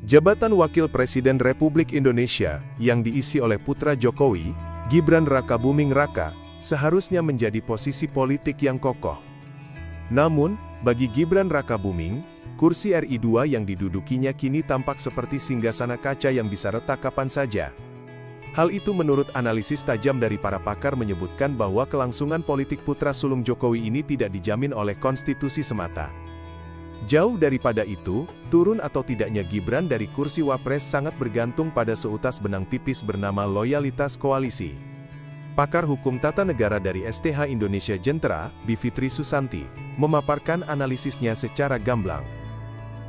Jabatan Wakil Presiden Republik Indonesia yang diisi oleh putra Jokowi, Gibran Rakabuming Raka, seharusnya menjadi posisi politik yang kokoh. Namun, bagi Gibran Rakabuming, kursi RI 2 yang didudukinya kini tampak seperti singgasana kaca yang bisa retak kapan saja. Hal itu menurut analisis tajam dari para pakar menyebutkan bahwa kelangsungan politik putra sulung Jokowi ini tidak dijamin oleh konstitusi semata. Jauh daripada itu, turun atau tidaknya Gibran dari kursi Wapres sangat bergantung pada seutas benang tipis bernama loyalitas koalisi. Pakar hukum tata negara dari STH Indonesia Jentera, Bivitri Susanti, memaparkan analisisnya secara gamblang.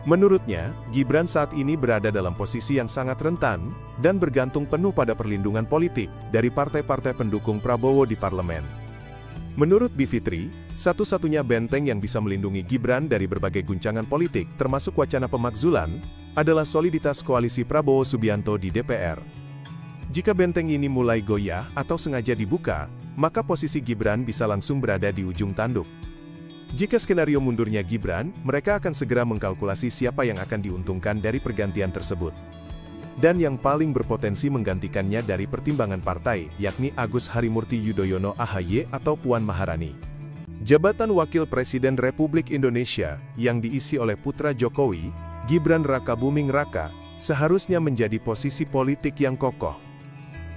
Menurutnya, Gibran saat ini berada dalam posisi yang sangat rentan, dan bergantung penuh pada perlindungan politik dari partai-partai pendukung Prabowo di parlemen. Menurut Bivitri, satu-satunya benteng yang bisa melindungi Gibran dari berbagai guncangan politik termasuk wacana pemakzulan, adalah soliditas koalisi Prabowo Subianto di DPR. Jika benteng ini mulai goyah atau sengaja dibuka, maka posisi Gibran bisa langsung berada di ujung tanduk. Jika skenario mundurnya Gibran, mereka akan segera mengkalkulasi siapa yang akan diuntungkan dari pergantian tersebut. Dan yang paling berpotensi menggantikannya dari pertimbangan partai, yakni Agus Harimurti Yudhoyono AHY atau Puan Maharani. Jabatan Wakil Presiden Republik Indonesia, yang diisi oleh putra Jokowi, Gibran Rakabuming Raka, seharusnya menjadi posisi politik yang kokoh.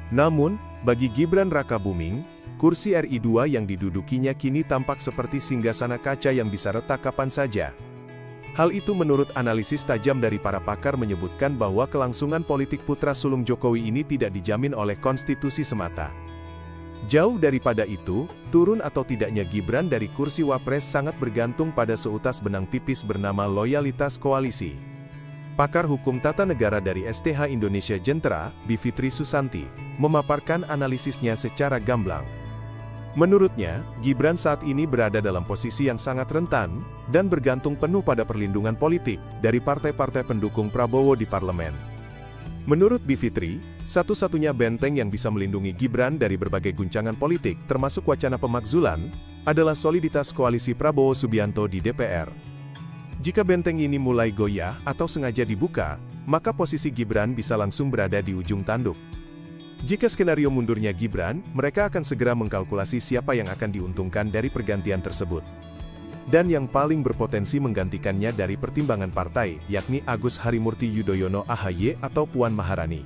Namun, bagi Gibran Rakabuming, kursi RI 2 yang didudukinya kini tampak seperti singgasana kaca yang bisa retak kapan saja. Hal itu menurut analisis tajam dari para pakar menyebutkan bahwa kelangsungan politik putra sulung Jokowi ini tidak dijamin oleh konstitusi semata. Jauh daripada itu, turun atau tidaknya Gibran dari kursi Wapres sangat bergantung pada seutas benang tipis bernama loyalitas koalisi. Pakar hukum tata negara dari STH Indonesia Jentera, Bivitri Susanti, memaparkan analisisnya secara gamblang. Menurutnya, Gibran saat ini berada dalam posisi yang sangat rentan, dan bergantung penuh pada perlindungan politik dari partai-partai pendukung Prabowo di parlemen. Menurut Bivitri, satu-satunya benteng yang bisa melindungi Gibran dari berbagai guncangan politik termasuk wacana pemakzulan, adalah soliditas koalisi Prabowo Subianto di DPR. Jika benteng ini mulai goyah atau sengaja dibuka, maka posisi Gibran bisa langsung berada di ujung tanduk. Jika skenario mundurnya Gibran, mereka akan segera mengkalkulasi siapa yang akan diuntungkan dari pergantian tersebut. Dan yang paling berpotensi menggantikannya dari pertimbangan partai, yakni Agus Harimurti Yudhoyono AHY atau Puan Maharani.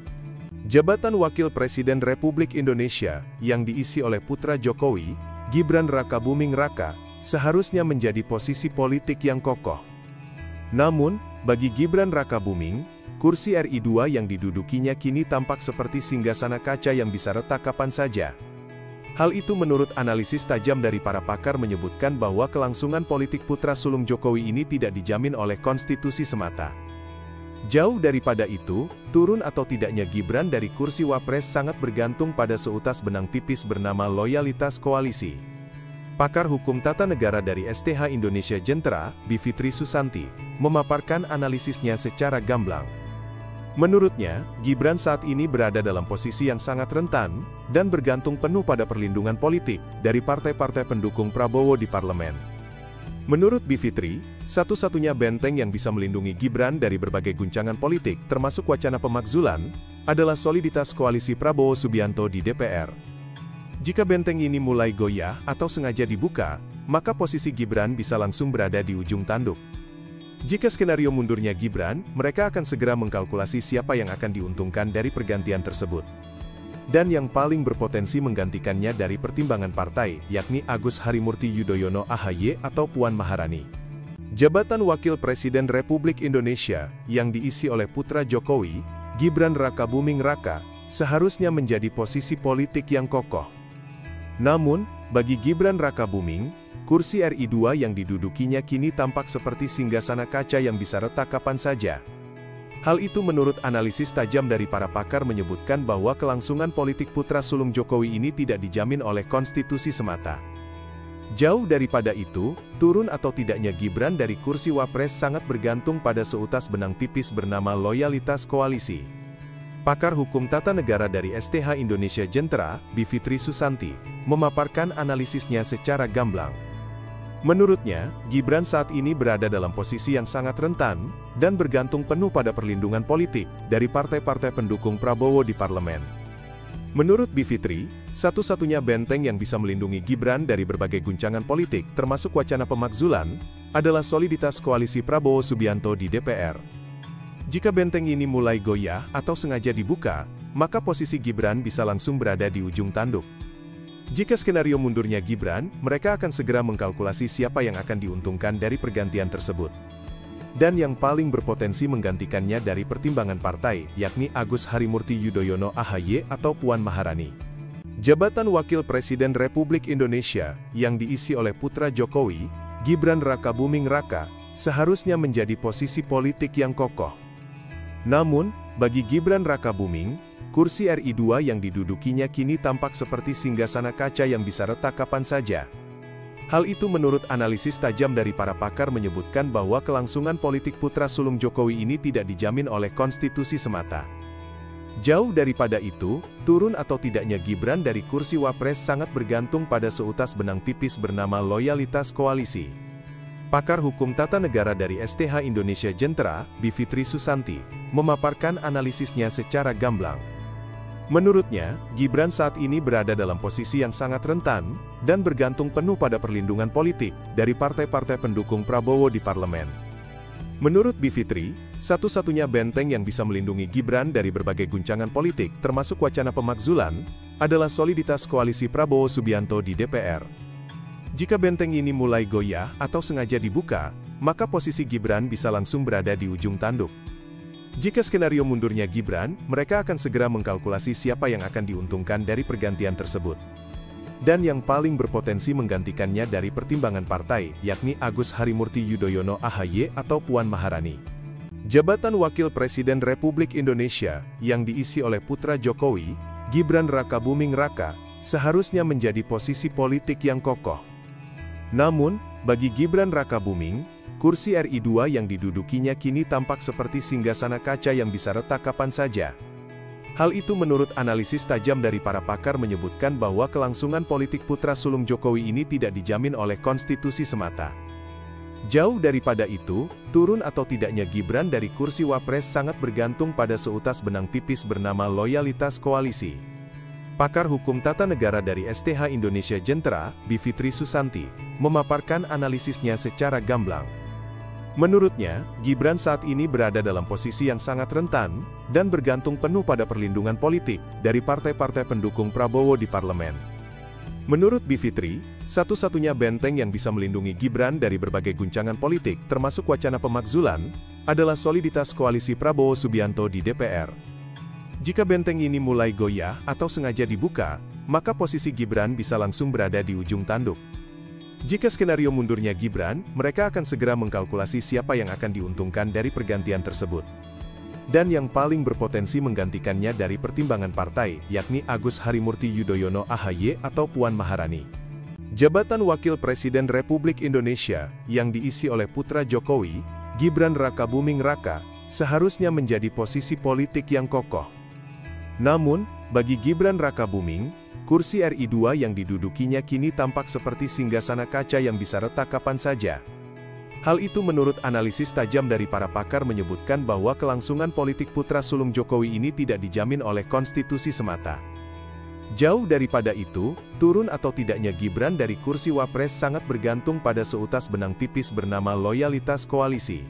Jabatan Wakil Presiden Republik Indonesia, yang diisi oleh putra Jokowi, Gibran Rakabuming Raka, seharusnya menjadi posisi politik yang kokoh. Namun, bagi Gibran Rakabuming, kursi RI 2 yang didudukinya kini tampak seperti singgasana kaca yang bisa retak kapan saja. Hal itu menurut analisis tajam dari para pakar menyebutkan bahwa kelangsungan politik putra sulung Jokowi ini tidak dijamin oleh konstitusi semata. Jauh daripada itu, turun atau tidaknya Gibran dari kursi Wapres sangat bergantung pada seutas benang tipis bernama loyalitas koalisi. Pakar hukum tata negara dari STH Indonesia Jentera, Bivitri Susanti, memaparkan analisisnya secara gamblang. Menurutnya, Gibran saat ini berada dalam posisi yang sangat rentan, dan bergantung penuh pada perlindungan politik dari partai-partai pendukung Prabowo di parlemen. Menurut Bivitri, satu-satunya benteng yang bisa melindungi Gibran dari berbagai guncangan politik termasuk wacana pemakzulan, adalah soliditas koalisi Prabowo Subianto di DPR. Jika benteng ini mulai goyah atau sengaja dibuka, maka posisi Gibran bisa langsung berada di ujung tanduk. Jika skenario mundurnya Gibran, mereka akan segera mengkalkulasi siapa yang akan diuntungkan dari pergantian tersebut. Dan yang paling berpotensi menggantikannya dari pertimbangan partai, yakni Agus Harimurti Yudhoyono AHY atau Puan Maharani. Jabatan Wakil Presiden Republik Indonesia, yang diisi oleh putra Jokowi, Gibran Rakabuming Raka, seharusnya menjadi posisi politik yang kokoh. Namun, bagi Gibran Rakabuming, kursi RI 2 yang didudukinya kini tampak seperti singgasana kaca yang bisa retak kapan saja. Hal itu menurut analisis tajam dari para pakar menyebutkan bahwa kelangsungan politik putra sulung Jokowi ini tidak dijamin oleh konstitusi semata. Jauh daripada itu, turun atau tidaknya Gibran dari kursi Wapres sangat bergantung pada seutas benang tipis bernama loyalitas koalisi. Pakar hukum tata negara dari STH Indonesia Jentera, Bivitri Susanti, memaparkan analisisnya secara gamblang. Menurutnya, Gibran saat ini berada dalam posisi yang sangat rentan, dan bergantung penuh pada perlindungan politik dari partai-partai pendukung Prabowo di parlemen. Menurut Bivitri, satu-satunya benteng yang bisa melindungi Gibran dari berbagai guncangan politik termasuk wacana pemakzulan, adalah soliditas koalisi Prabowo Subianto di DPR. Jika benteng ini mulai goyah atau sengaja dibuka, maka posisi Gibran bisa langsung berada di ujung tanduk. Jika skenario mundurnya Gibran, mereka akan segera mengkalkulasi siapa yang akan diuntungkan dari pergantian tersebut. Dan yang paling berpotensi menggantikannya dari pertimbangan partai, yakni Agus Harimurti Yudhoyono AHY atau Puan Maharani. Jabatan Wakil Presiden Republik Indonesia, yang diisi oleh putra Jokowi, Gibran Rakabuming Raka, seharusnya menjadi posisi politik yang kokoh. Namun, bagi Gibran Rakabuming, kursi RI 2 yang didudukinya kini tampak seperti singgasana kaca yang bisa retak kapan saja. Hal itu menurut analisis tajam dari para pakar menyebutkan bahwa kelangsungan politik putra sulung Jokowi ini tidak dijamin oleh konstitusi semata. Jauh daripada itu, turun atau tidaknya Gibran dari kursi Wapres sangat bergantung pada seutas benang tipis bernama loyalitas koalisi. Pakar hukum tata negara dari STH Indonesia Jentera, Bivitri Susanti, memaparkan analisisnya secara gamblang. Menurutnya, Gibran saat ini berada dalam posisi yang sangat rentan, dan bergantung penuh pada perlindungan politik dari partai-partai pendukung Prabowo di parlemen. Menurut Bivitri, satu-satunya benteng yang bisa melindungi Gibran dari berbagai guncangan politik termasuk wacana pemakzulan, adalah soliditas koalisi Prabowo Subianto di DPR. Jika benteng ini mulai goyah atau sengaja dibuka, maka posisi Gibran bisa langsung berada di ujung tanduk. Jika skenario mundurnya Gibran, mereka akan segera mengkalkulasi siapa yang akan diuntungkan dari pergantian tersebut. Dan yang paling berpotensi menggantikannya dari pertimbangan partai, yakni Agus Harimurti Yudhoyono AHY atau Puan Maharani. Jabatan Wakil Presiden Republik Indonesia, yang diisi oleh putra Jokowi, Gibran Rakabuming Raka, seharusnya menjadi posisi politik yang kokoh. Namun, bagi Gibran Rakabuming, kursi RI 2 yang didudukinya kini tampak seperti singgasana kaca yang bisa retak kapan saja. Hal itu menurut analisis tajam dari para pakar menyebutkan bahwa kelangsungan politik putra sulung Jokowi ini tidak dijamin oleh konstitusi semata. Jauh daripada itu, turun atau tidaknya Gibran dari kursi Wapres sangat bergantung pada seutas benang tipis bernama loyalitas koalisi. Pakar hukum tata negara dari STH Indonesia Jentera, Bivitri Susanti, memaparkan analisisnya secara gamblang. Menurutnya, Gibran saat ini berada dalam posisi yang sangat rentan, dan bergantung penuh pada perlindungan politik dari partai-partai pendukung Prabowo di parlemen. Menurut Bivitri, satu-satunya benteng yang bisa melindungi Gibran dari berbagai guncangan politik termasuk wacana pemakzulan, adalah soliditas koalisi Prabowo Subianto di DPR. Jika benteng ini mulai goyah atau sengaja dibuka, maka posisi Gibran bisa langsung berada di ujung tanduk. Jika skenario mundurnya Gibran, mereka akan segera mengkalkulasi siapa yang akan diuntungkan dari pergantian tersebut. Dan yang paling berpotensi menggantikannya dari pertimbangan partai, yakni Agus Harimurti Yudhoyono AHY atau Puan Maharani. Jabatan Wakil Presiden Republik Indonesia, yang diisi oleh putra Jokowi, Gibran Rakabuming Raka, seharusnya menjadi posisi politik yang kokoh. Namun, bagi Gibran Rakabuming, kursi RI 2 yang didudukinya kini tampak seperti singgasana kaca yang bisa retak kapan saja. Hal itu menurut analisis tajam dari para pakar menyebutkan bahwa kelangsungan politik putra sulung Jokowi ini tidak dijamin oleh konstitusi semata. Jauh daripada itu, turun atau tidaknya Gibran dari kursi Wapres sangat bergantung pada seutas benang tipis bernama loyalitas koalisi.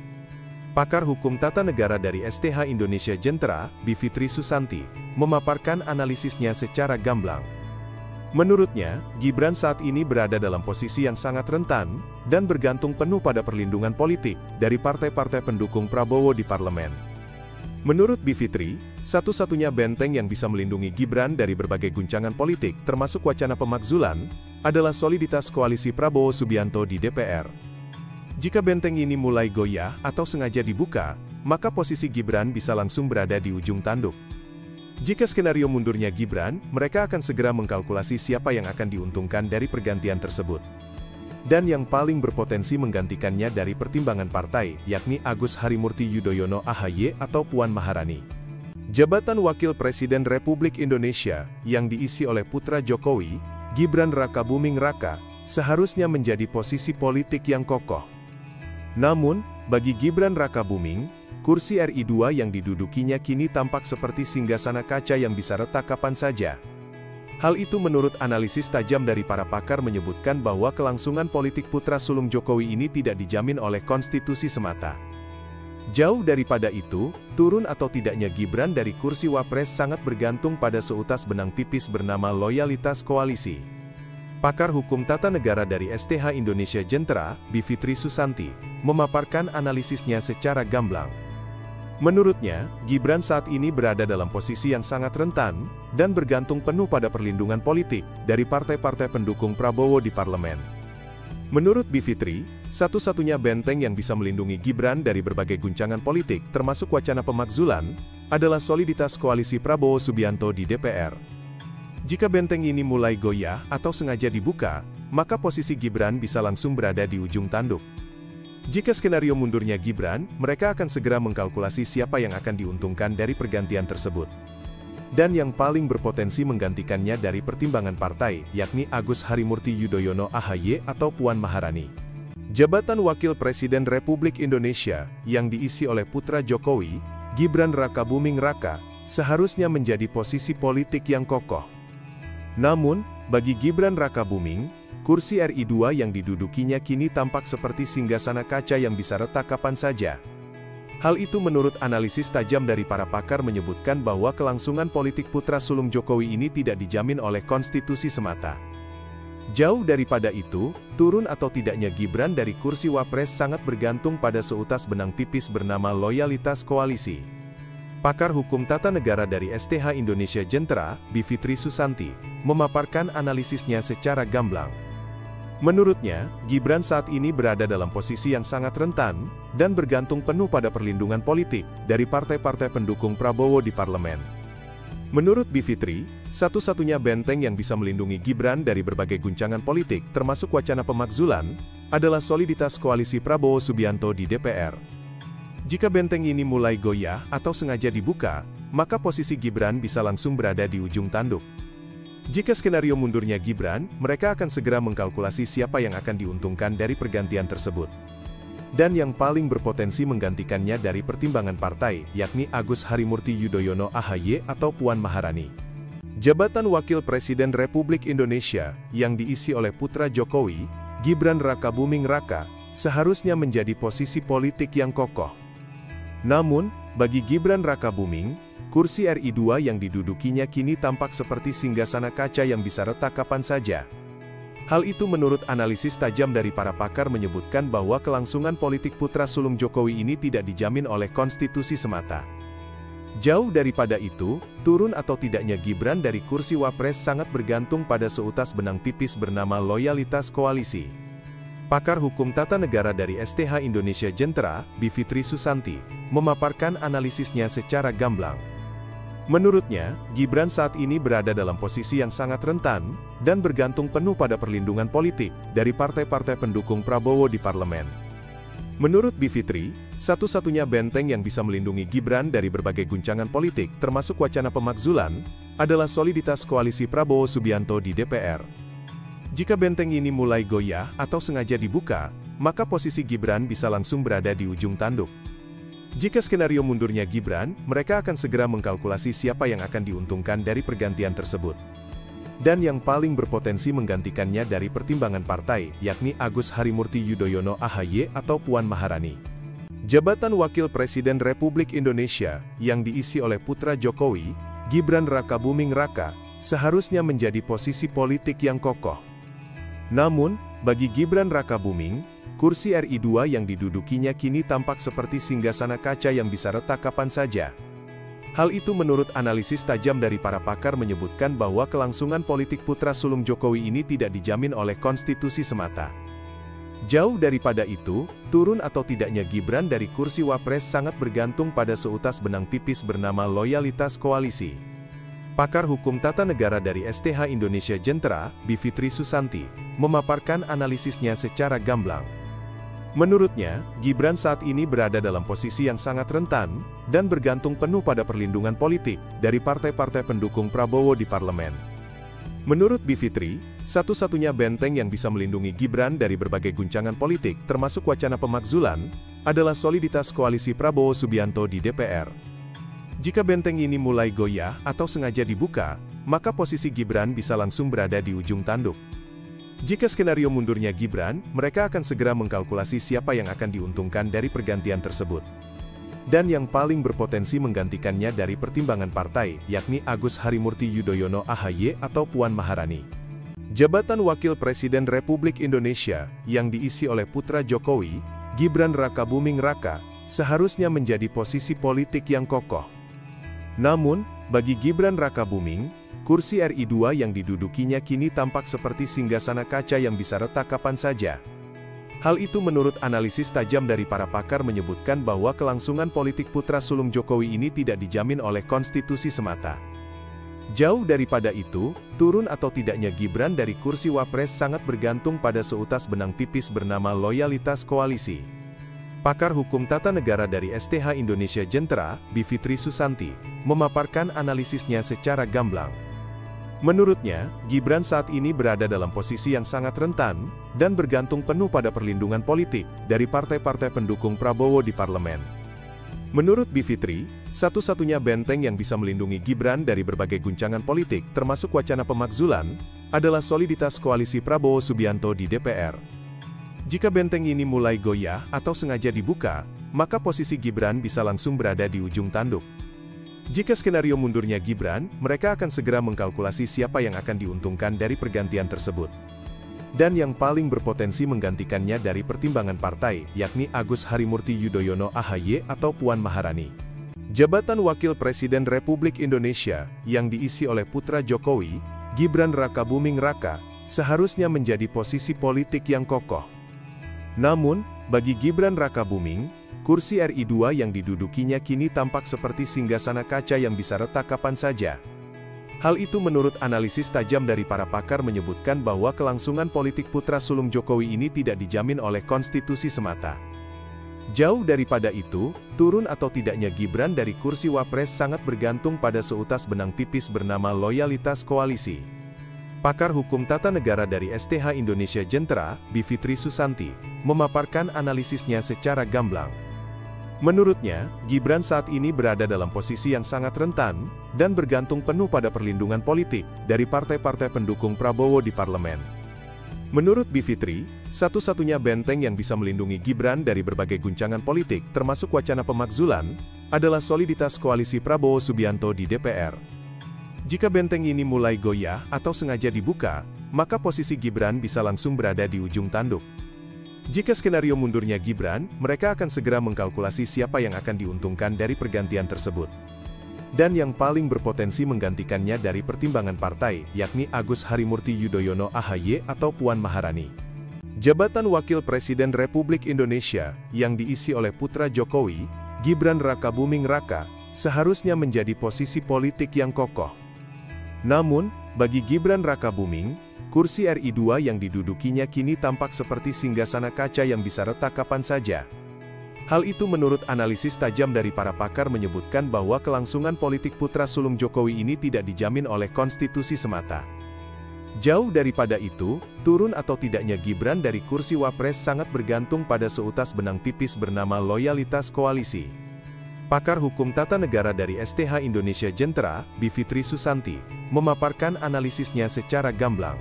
Pakar hukum tata negara dari STH Indonesia Jentera, Bivitri Susanti, memaparkan analisisnya secara gamblang. Menurutnya, Gibran saat ini berada dalam posisi yang sangat rentan, dan bergantung penuh pada perlindungan politik dari partai-partai pendukung Prabowo di parlemen. Menurut Bivitri, satu-satunya benteng yang bisa melindungi Gibran dari berbagai guncangan politik termasuk wacana pemakzulan, adalah soliditas koalisi Prabowo Subianto di DPR. Jika benteng ini mulai goyah atau sengaja dibuka, maka posisi Gibran bisa langsung berada di ujung tanduk. Jika skenario mundurnya Gibran, mereka akan segera mengkalkulasi siapa yang akan diuntungkan dari pergantian tersebut. Dan yang paling berpotensi menggantikannya dari pertimbangan partai, yakni Agus Harimurti Yudhoyono AHY atau Puan Maharani. Jabatan Wakil Presiden Republik Indonesia, yang diisi oleh putra Jokowi, Gibran Rakabuming Raka, seharusnya menjadi posisi politik yang kokoh. Namun, bagi Gibran Rakabuming, kursi RI 2 yang didudukinya kini tampak seperti singgasana kaca yang bisa retak kapan saja. Hal itu menurut analisis tajam dari para pakar menyebutkan bahwa kelangsungan politik putra sulung Jokowi ini tidak dijamin oleh konstitusi semata. Jauh daripada itu, turun atau tidaknya Gibran dari kursi Wapres sangat bergantung pada seutas benang tipis bernama loyalitas koalisi. Pakar hukum tata negara dari STH Indonesia Jentera, Bivitri Susanti, memaparkan analisisnya secara gamblang. Menurutnya, Gibran saat ini berada dalam posisi yang sangat rentan, dan bergantung penuh pada perlindungan politik dari partai-partai pendukung Prabowo di parlemen. Menurut Bivitri, satu-satunya benteng yang bisa melindungi Gibran dari berbagai guncangan politik termasuk wacana pemakzulan, adalah soliditas koalisi Prabowo Subianto di DPR. Jika benteng ini mulai goyah atau sengaja dibuka, maka posisi Gibran bisa langsung berada di ujung tanduk. Jika skenario mundurnya Gibran, mereka akan segera mengkalkulasi siapa yang akan diuntungkan dari pergantian tersebut. Dan yang paling berpotensi menggantikannya dari pertimbangan partai, yakni Agus Harimurti Yudhoyono AHY atau Puan Maharani. Jabatan Wakil Presiden Republik Indonesia, yang diisi oleh putra Jokowi, Gibran Rakabuming Raka, seharusnya menjadi posisi politik yang kokoh. Namun, bagi Gibran Rakabuming, kursi RI 2 yang didudukinya kini tampak seperti singgasana kaca yang bisa retak kapan saja. Hal itu menurut analisis tajam dari para pakar menyebutkan bahwa kelangsungan politik putra sulung Jokowi ini tidak dijamin oleh konstitusi semata. Jauh daripada itu, turun atau tidaknya Gibran dari kursi Wapres sangat bergantung pada seutas benang tipis bernama loyalitas koalisi. Pakar hukum tata negara dari STH Indonesia Jentera, Bivitri Susanti, memaparkan analisisnya secara gamblang. Menurutnya, Gibran saat ini berada dalam posisi yang sangat rentan, dan bergantung penuh pada perlindungan politik dari partai-partai pendukung Prabowo di parlemen. Menurut Bivitri, satu-satunya benteng yang bisa melindungi Gibran dari berbagai guncangan politik termasuk wacana pemakzulan, adalah soliditas koalisi Prabowo Subianto di DPR. Jika benteng ini mulai goyah atau sengaja dibuka, maka posisi Gibran bisa langsung berada di ujung tanduk. Jika skenario mundurnya Gibran, mereka akan segera mengkalkulasi siapa yang akan diuntungkan dari pergantian tersebut. Dan yang paling berpotensi menggantikannya dari pertimbangan partai, yakni Agus Harimurti Yudhoyono AHY atau Puan Maharani. Jabatan Wakil Presiden Republik Indonesia, yang diisi oleh putra Jokowi, Gibran Rakabuming Raka, seharusnya menjadi posisi politik yang kokoh. Namun, bagi Gibran Rakabuming, kursi RI 2 yang didudukinya kini tampak seperti singgasana kaca yang bisa retak kapan saja. Hal itu menurut analisis tajam dari para pakar menyebutkan bahwa kelangsungan politik putra sulung Jokowi ini tidak dijamin oleh konstitusi semata. Jauh daripada itu, turun atau tidaknya Gibran dari kursi Wapres sangat bergantung pada seutas benang tipis bernama loyalitas koalisi. Pakar hukum tata negara dari STH Indonesia Jentera, Bivitri Susanti, memaparkan analisisnya secara gamblang. Menurutnya, Gibran saat ini berada dalam posisi yang sangat rentan, dan bergantung penuh pada perlindungan politik dari partai-partai pendukung Prabowo di parlemen. Menurut Bivitri, satu-satunya benteng yang bisa melindungi Gibran dari berbagai guncangan politik termasuk wacana pemakzulan, adalah soliditas koalisi Prabowo Subianto di DPR. Jika benteng ini mulai goyah atau sengaja dibuka, maka posisi Gibran bisa langsung berada di ujung tanduk. Jika skenario mundurnya Gibran, mereka akan segera mengkalkulasi siapa yang akan diuntungkan dari pergantian tersebut. Dan yang paling berpotensi menggantikannya dari pertimbangan partai, yakni Agus Harimurti Yudhoyono AHY atau Puan Maharani. Jabatan Wakil Presiden Republik Indonesia, yang diisi oleh putra Jokowi, Gibran Rakabuming Raka, seharusnya menjadi posisi politik yang kokoh. Namun, bagi Gibran Rakabuming, kursi RI 2 yang didudukinya kini tampak seperti singgasana kaca yang bisa retak kapan saja. Hal itu menurut analisis tajam dari para pakar menyebutkan bahwa kelangsungan politik putra sulung Jokowi ini tidak dijamin oleh konstitusi semata. Jauh daripada itu, turun atau tidaknya Gibran dari kursi Wapres sangat bergantung pada seutas benang tipis bernama loyalitas koalisi. Pakar hukum tata negara dari STH Indonesia Jentera, Bivitri Susanti, memaparkan analisisnya secara gamblang. Menurutnya, Gibran saat ini berada dalam posisi yang sangat rentan, dan bergantung penuh pada perlindungan politik dari partai-partai pendukung Prabowo di parlemen. Menurut Bivitri, satu-satunya benteng yang bisa melindungi Gibran dari berbagai guncangan politik termasuk wacana pemakzulan, adalah soliditas koalisi Prabowo Subianto di DPR. Jika benteng ini mulai goyah atau sengaja dibuka, maka posisi Gibran bisa langsung berada di ujung tanduk. Jika skenario mundurnya Gibran, mereka akan segera mengkalkulasi siapa yang akan diuntungkan dari pergantian tersebut. Dan yang paling berpotensi menggantikannya dari pertimbangan partai, yakni Agus Harimurti Yudhoyono (AHY) atau Puan Maharani. Jabatan Wakil Presiden Republik Indonesia, yang diisi oleh putra Jokowi, Gibran Rakabuming Raka, seharusnya menjadi posisi politik yang kokoh. Namun, bagi Gibran Rakabuming, kursi RI 2 yang didudukinya kini tampak seperti singgasana kaca yang bisa retak kapan saja. Hal itu menurut analisis tajam dari para pakar menyebutkan bahwa kelangsungan politik putra sulung Jokowi ini tidak dijamin oleh konstitusi semata. Jauh daripada itu, turun atau tidaknya Gibran dari kursi Wapres sangat bergantung pada seutas benang tipis bernama loyalitas koalisi. Pakar hukum tata negara dari STH Indonesia Jentera, Bivitri Susanti, memaparkan analisisnya secara gamblang. Menurutnya, Gibran saat ini berada dalam posisi yang sangat rentan, dan bergantung penuh pada perlindungan politik dari partai-partai pendukung Prabowo di parlemen. Menurut Bivitri, satu-satunya benteng yang bisa melindungi Gibran dari berbagai guncangan politik termasuk wacana pemakzulan, adalah soliditas koalisi Prabowo Subianto di DPR. Jika benteng ini mulai goyah atau sengaja dibuka, maka posisi Gibran bisa langsung berada di ujung tanduk. Jika skenario mundurnya Gibran, mereka akan segera mengkalkulasi siapa yang akan diuntungkan dari pergantian tersebut. Dan yang paling berpotensi menggantikannya dari pertimbangan partai, yakni Agus Harimurti Yudhoyono (AHY) atau Puan Maharani. Jabatan Wakil Presiden Republik Indonesia, yang diisi oleh putra Jokowi, Gibran Rakabuming Raka, seharusnya menjadi posisi politik yang kokoh. Namun, bagi Gibran Rakabuming, kursi RI 2 yang didudukinya kini tampak seperti singgasana kaca yang bisa retak kapan saja. Hal itu menurut analisis tajam dari para pakar menyebutkan bahwa kelangsungan politik putra sulung Jokowi ini tidak dijamin oleh konstitusi semata. Jauh daripada itu, turun atau tidaknya Gibran dari kursi Wapres sangat bergantung pada seutas benang tipis bernama loyalitas koalisi. Pakar hukum tata negara dari STH Indonesia Jentera, Bivitri Susanti, memaparkan analisisnya secara gamblang. Menurutnya, Gibran saat ini berada dalam posisi yang sangat rentan, dan bergantung penuh pada perlindungan politik dari partai-partai pendukung Prabowo di parlemen. Menurut Bivitri, satu-satunya benteng yang bisa melindungi Gibran dari berbagai guncangan politik termasuk wacana pemakzulan, adalah soliditas koalisi Prabowo Subianto di DPR. Jika benteng ini mulai goyah atau sengaja dibuka, maka posisi Gibran bisa langsung berada di ujung tanduk. Jika skenario mundurnya Gibran, mereka akan segera mengkalkulasi siapa yang akan diuntungkan dari pergantian tersebut. Dan yang paling berpotensi menggantikannya dari pertimbangan partai, yakni Agus Harimurti Yudhoyono (AHY) atau Puan Maharani. Jabatan Wakil Presiden Republik Indonesia, yang diisi oleh putra Jokowi, Gibran Rakabuming Raka, seharusnya menjadi posisi politik yang kokoh. Namun, bagi Gibran Rakabuming, kursi RI 2 yang didudukinya kini tampak seperti singgasana kaca yang bisa retak kapan saja. Hal itu menurut analisis tajam dari para pakar menyebutkan bahwa kelangsungan politik putra sulung Jokowi ini tidak dijamin oleh konstitusi semata. Jauh daripada itu, turun atau tidaknya Gibran dari kursi Wapres sangat bergantung pada seutas benang tipis bernama loyalitas koalisi. Pakar hukum tata negara dari STH Indonesia Jentera, Bivitri Susanti, memaparkan analisisnya secara gamblang.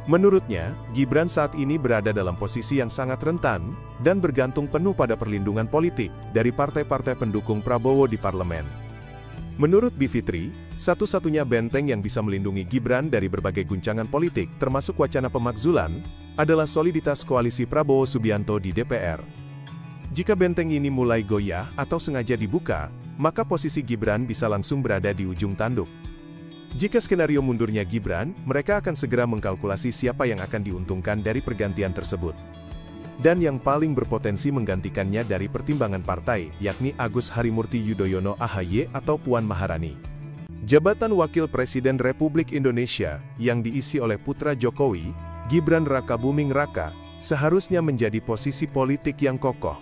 Menurutnya, Gibran saat ini berada dalam posisi yang sangat rentan, dan bergantung penuh pada perlindungan politik dari partai-partai pendukung Prabowo di parlemen. Menurut Bivitri, satu-satunya benteng yang bisa melindungi Gibran dari berbagai guncangan politik termasuk wacana pemakzulan, adalah soliditas koalisi Prabowo Subianto di DPR. Jika benteng ini mulai goyah atau sengaja dibuka, maka posisi Gibran bisa langsung berada di ujung tanduk. Jika skenario mundurnya Gibran, mereka akan segera mengkalkulasi siapa yang akan diuntungkan dari pergantian tersebut. Dan yang paling berpotensi menggantikannya dari pertimbangan partai, yakni Agus Harimurti Yudhoyono (AHY) atau Puan Maharani. Jabatan Wakil Presiden Republik Indonesia, yang diisi oleh putra Jokowi, Gibran Rakabuming Raka, seharusnya menjadi posisi politik yang kokoh.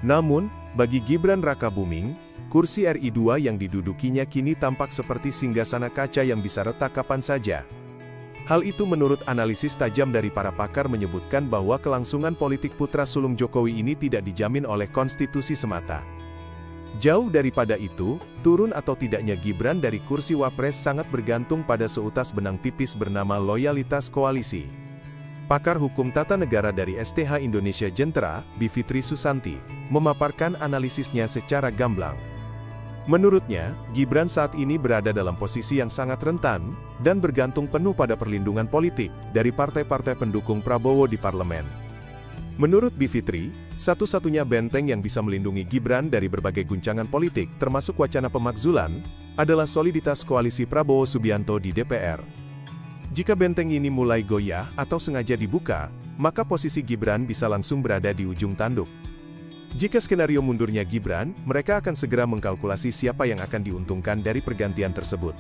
Namun, bagi Gibran Rakabuming, kursi RI 2 yang didudukinya kini tampak seperti singgasana kaca yang bisa retak kapan saja. Hal itu menurut analisis tajam dari para pakar menyebutkan bahwa kelangsungan politik putra sulung Jokowi ini tidak dijamin oleh konstitusi semata. Jauh daripada itu, turun atau tidaknya Gibran dari kursi Wapres sangat bergantung pada seutas benang tipis bernama loyalitas koalisi. Pakar hukum tata negara dari STH Indonesia Jentera, Bivitri Susanti, memaparkan analisisnya secara gamblang. Menurutnya, Gibran saat ini berada dalam posisi yang sangat rentan, dan bergantung penuh pada perlindungan politik dari partai-partai pendukung Prabowo di parlemen. Menurut Bivitri, satu-satunya benteng yang bisa melindungi Gibran dari berbagai guncangan politik termasuk wacana pemakzulan, adalah soliditas koalisi Prabowo Subianto di DPR. Jika benteng ini mulai goyah atau sengaja dibuka, maka posisi Gibran bisa langsung berada di ujung tanduk. Jika skenario mundurnya Gibran, mereka akan segera mengkalkulasi siapa yang akan diuntungkan dari pergantian tersebut.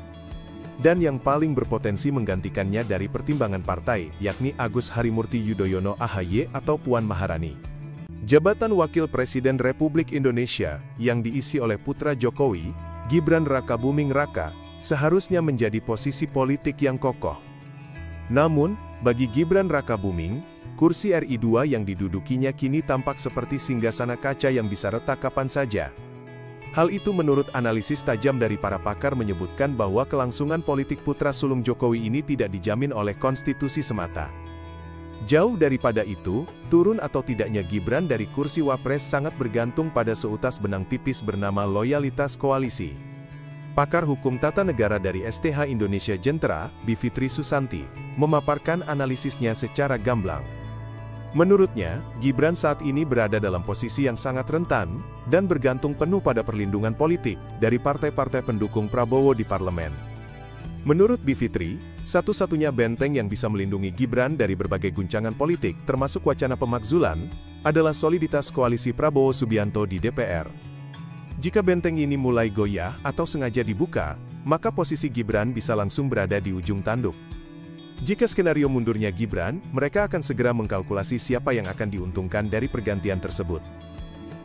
Dan yang paling berpotensi menggantikannya dari pertimbangan partai, yakni Agus Harimurti Yudhoyono AHY atau Puan Maharani. Jabatan Wakil Presiden Republik Indonesia, yang diisi oleh putra Jokowi, Gibran Rakabuming Raka, seharusnya menjadi posisi politik yang kokoh. Namun, bagi Gibran Rakabuming, kursi RI 2 yang didudukinya kini tampak seperti singgasana kaca yang bisa retak kapan saja. Hal itu menurut analisis tajam dari para pakar menyebutkan bahwa kelangsungan politik putra sulung Jokowi ini tidak dijamin oleh konstitusi semata. Jauh daripada itu, turun atau tidaknya Gibran dari kursi Wapres sangat bergantung pada seutas benang tipis bernama loyalitas koalisi. Pakar hukum tata negara dari STH Indonesia Jentera, Bivitri Susanti, memaparkan analisisnya secara gamblang. Menurutnya, Gibran saat ini berada dalam posisi yang sangat rentan, dan bergantung penuh pada perlindungan politik dari partai-partai pendukung Prabowo di parlemen. Menurut Bivitri, satu-satunya benteng yang bisa melindungi Gibran dari berbagai guncangan politik termasuk wacana pemakzulan, adalah soliditas koalisi Prabowo Subianto di DPR. Jika benteng ini mulai goyah atau sengaja dibuka, maka posisi Gibran bisa langsung berada di ujung tanduk. Jika skenario mundurnya Gibran, mereka akan segera mengkalkulasi siapa yang akan diuntungkan dari pergantian tersebut.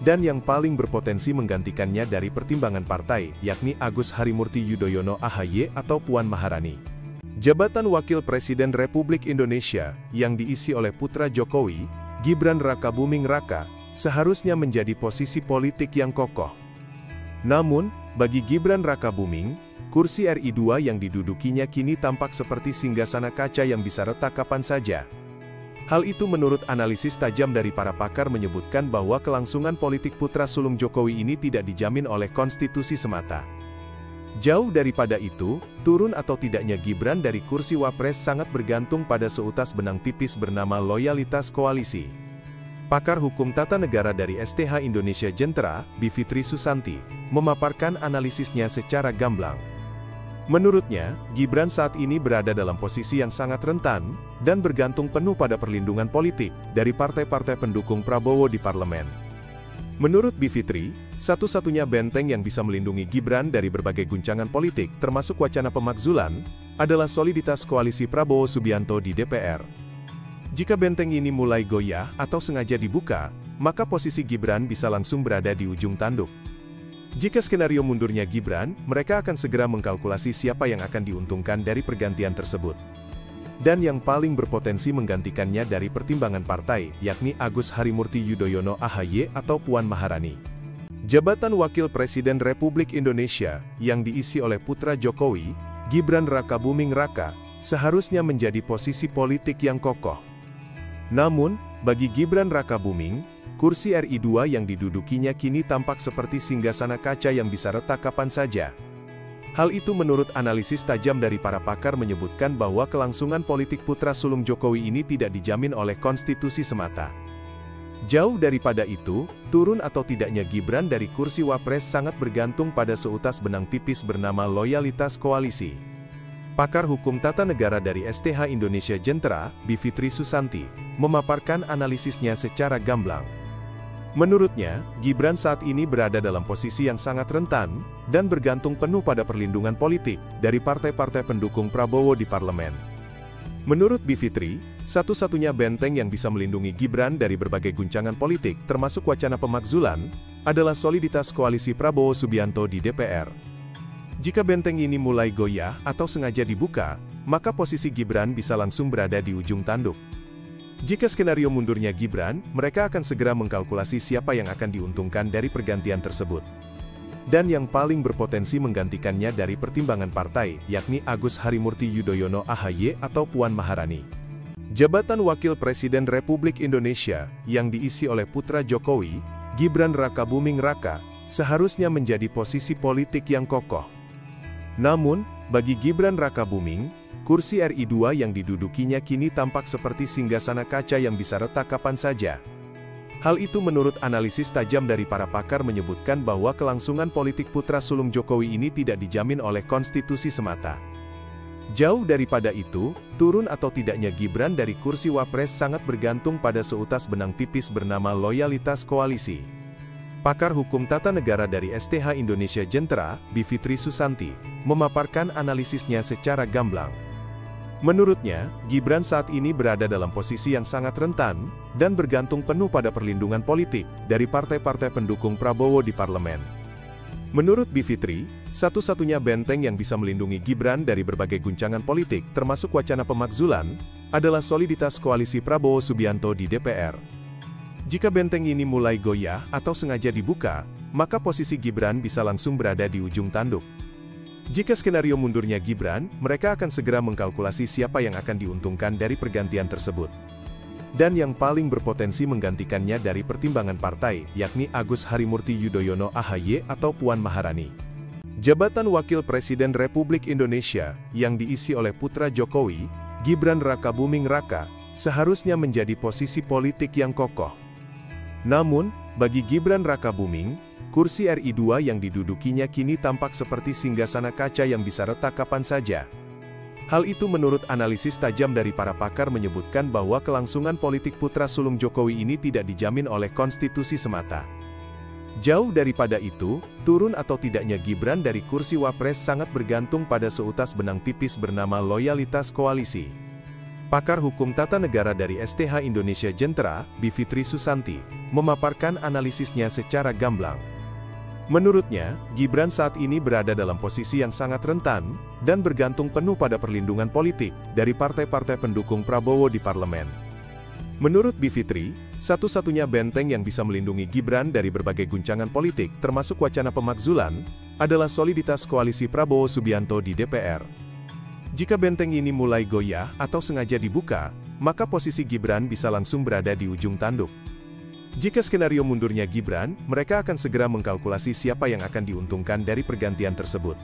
Dan yang paling berpotensi menggantikannya dari pertimbangan partai, yakni Agus Harimurti Yudhoyono AHY atau Puan Maharani. Jabatan Wakil Presiden Republik Indonesia, yang diisi oleh putra Jokowi, Gibran Rakabuming Raka, seharusnya menjadi posisi politik yang kokoh. Namun, bagi Gibran Rakabuming, kursi RI 2 yang didudukinya kini tampak seperti singgasana kaca yang bisa retak kapan saja. Hal itu menurut analisis tajam dari para pakar menyebutkan bahwa kelangsungan politik putra sulung Jokowi ini tidak dijamin oleh konstitusi semata. Jauh daripada itu, turun atau tidaknya Gibran dari kursi Wapres sangat bergantung pada seutas benang tipis bernama loyalitas koalisi. Pakar hukum tata negara dari STH Indonesia Jentera, Bivitri Susanti, memaparkan analisisnya secara gamblang. Menurutnya, Gibran saat ini berada dalam posisi yang sangat rentan, dan bergantung penuh pada perlindungan politik dari partai-partai pendukung Prabowo di parlemen. Menurut Bivitri, satu-satunya benteng yang bisa melindungi Gibran dari berbagai guncangan politik termasuk wacana pemakzulan, adalah soliditas koalisi Prabowo Subianto di DPR. Jika benteng ini mulai goyah atau sengaja dibuka, maka posisi Gibran bisa langsung berada di ujung tanduk. Jika skenario mundurnya Gibran, mereka akan segera mengkalkulasi siapa yang akan diuntungkan dari pergantian tersebut. Dan yang paling berpotensi menggantikannya dari pertimbangan partai, yakni Agus Harimurti Yudhoyono AHY atau Puan Maharani. Jabatan Wakil Presiden Republik Indonesia, yang diisi oleh putra Jokowi, Gibran Rakabuming Raka, seharusnya menjadi posisi politik yang kokoh. Namun, bagi Gibran Rakabuming, kursi RI 2 yang didudukinya kini tampak seperti singgasana kaca yang bisa retak kapan saja. Hal itu menurut analisis tajam dari para pakar menyebutkan bahwa kelangsungan politik putra sulung Jokowi ini tidak dijamin oleh konstitusi semata. Jauh daripada itu, turun atau tidaknya Gibran dari kursi Wapres sangat bergantung pada seutas benang tipis bernama loyalitas koalisi. Pakar hukum tata negara dari STH Indonesia Jentera, Bivitri Susanti, memaparkan analisisnya secara gamblang. Menurutnya, Gibran saat ini berada dalam posisi yang sangat rentan, dan bergantung penuh pada perlindungan politik dari partai-partai pendukung Prabowo di parlemen. Menurut Bivitri, satu-satunya benteng yang bisa melindungi Gibran dari berbagai guncangan politik termasuk wacana pemakzulan, adalah soliditas koalisi Prabowo Subianto di DPR. Jika benteng ini mulai goyah atau sengaja dibuka, maka posisi Gibran bisa langsung berada di ujung tanduk. Jika skenario mundurnya Gibran, mereka akan segera mengkalkulasi siapa yang akan diuntungkan dari pergantian tersebut. Dan yang paling berpotensi menggantikannya dari pertimbangan partai, yakni Agus Harimurti Yudhoyono (AHY) atau Puan Maharani. Jabatan Wakil Presiden Republik Indonesia, yang diisi oleh putra Jokowi, Gibran Rakabuming Raka, seharusnya menjadi posisi politik yang kokoh. Namun, bagi Gibran Rakabuming, kursi RI 2 yang didudukinya kini tampak seperti singgasana kaca yang bisa retak kapan saja. Hal itu menurut analisis tajam dari para pakar menyebutkan bahwa kelangsungan politik putra sulung Jokowi ini tidak dijamin oleh konstitusi semata. Jauh daripada itu, turun atau tidaknya Gibran dari kursi Wapres sangat bergantung pada seutas benang tipis bernama loyalitas koalisi. Pakar hukum tata negara dari STH Indonesia Jentera, Bivitri Susanti, memaparkan analisisnya secara gamblang. Menurutnya, Gibran saat ini berada dalam posisi yang sangat rentan, dan bergantung penuh pada perlindungan politik dari partai-partai pendukung Prabowo di parlemen. Menurut Bivitri, satu-satunya benteng yang bisa melindungi Gibran dari berbagai guncangan politik termasuk wacana pemakzulan, adalah soliditas koalisi Prabowo Subianto di DPR. Jika benteng ini mulai goyah atau sengaja dibuka, maka posisi Gibran bisa langsung berada di ujung tanduk. Jika skenario mundurnya Gibran, mereka akan segera mengkalkulasi siapa yang akan diuntungkan dari pergantian tersebut. Dan yang paling berpotensi menggantikannya dari pertimbangan partai, yakni Agus Harimurti Yudhoyono (AHY) atau Puan Maharani. Jabatan Wakil Presiden Republik Indonesia, yang diisi oleh putra Jokowi, Gibran Rakabuming Raka, seharusnya menjadi posisi politik yang kokoh. Namun, bagi Gibran Rakabuming, kursi RI 2 yang didudukinya kini tampak seperti singgasana kaca yang bisa retak kapan saja. Hal itu menurut analisis tajam dari para pakar menyebutkan bahwa kelangsungan politik putra sulung Jokowi ini tidak dijamin oleh konstitusi semata. Jauh daripada itu, turun atau tidaknya Gibran dari kursi Wapres sangat bergantung pada seutas benang tipis bernama loyalitas koalisi. Pakar hukum tata negara dari STH Indonesia Jentera, Bivitri Susanti, memaparkan analisisnya secara gamblang. Menurutnya, Gibran saat ini berada dalam posisi yang sangat rentan, dan bergantung penuh pada perlindungan politik dari partai-partai pendukung Prabowo di parlemen. Menurut Bivitri, satu-satunya benteng yang bisa melindungi Gibran dari berbagai guncangan politik termasuk wacana pemakzulan, adalah soliditas koalisi Prabowo Subianto di DPR. Jika benteng ini mulai goyah atau sengaja dibuka, maka posisi Gibran bisa langsung berada di ujung tanduk. Jika skenario mundurnya Gibran, mereka akan segera mengkalkulasi siapa yang akan diuntungkan dari pergantian tersebut.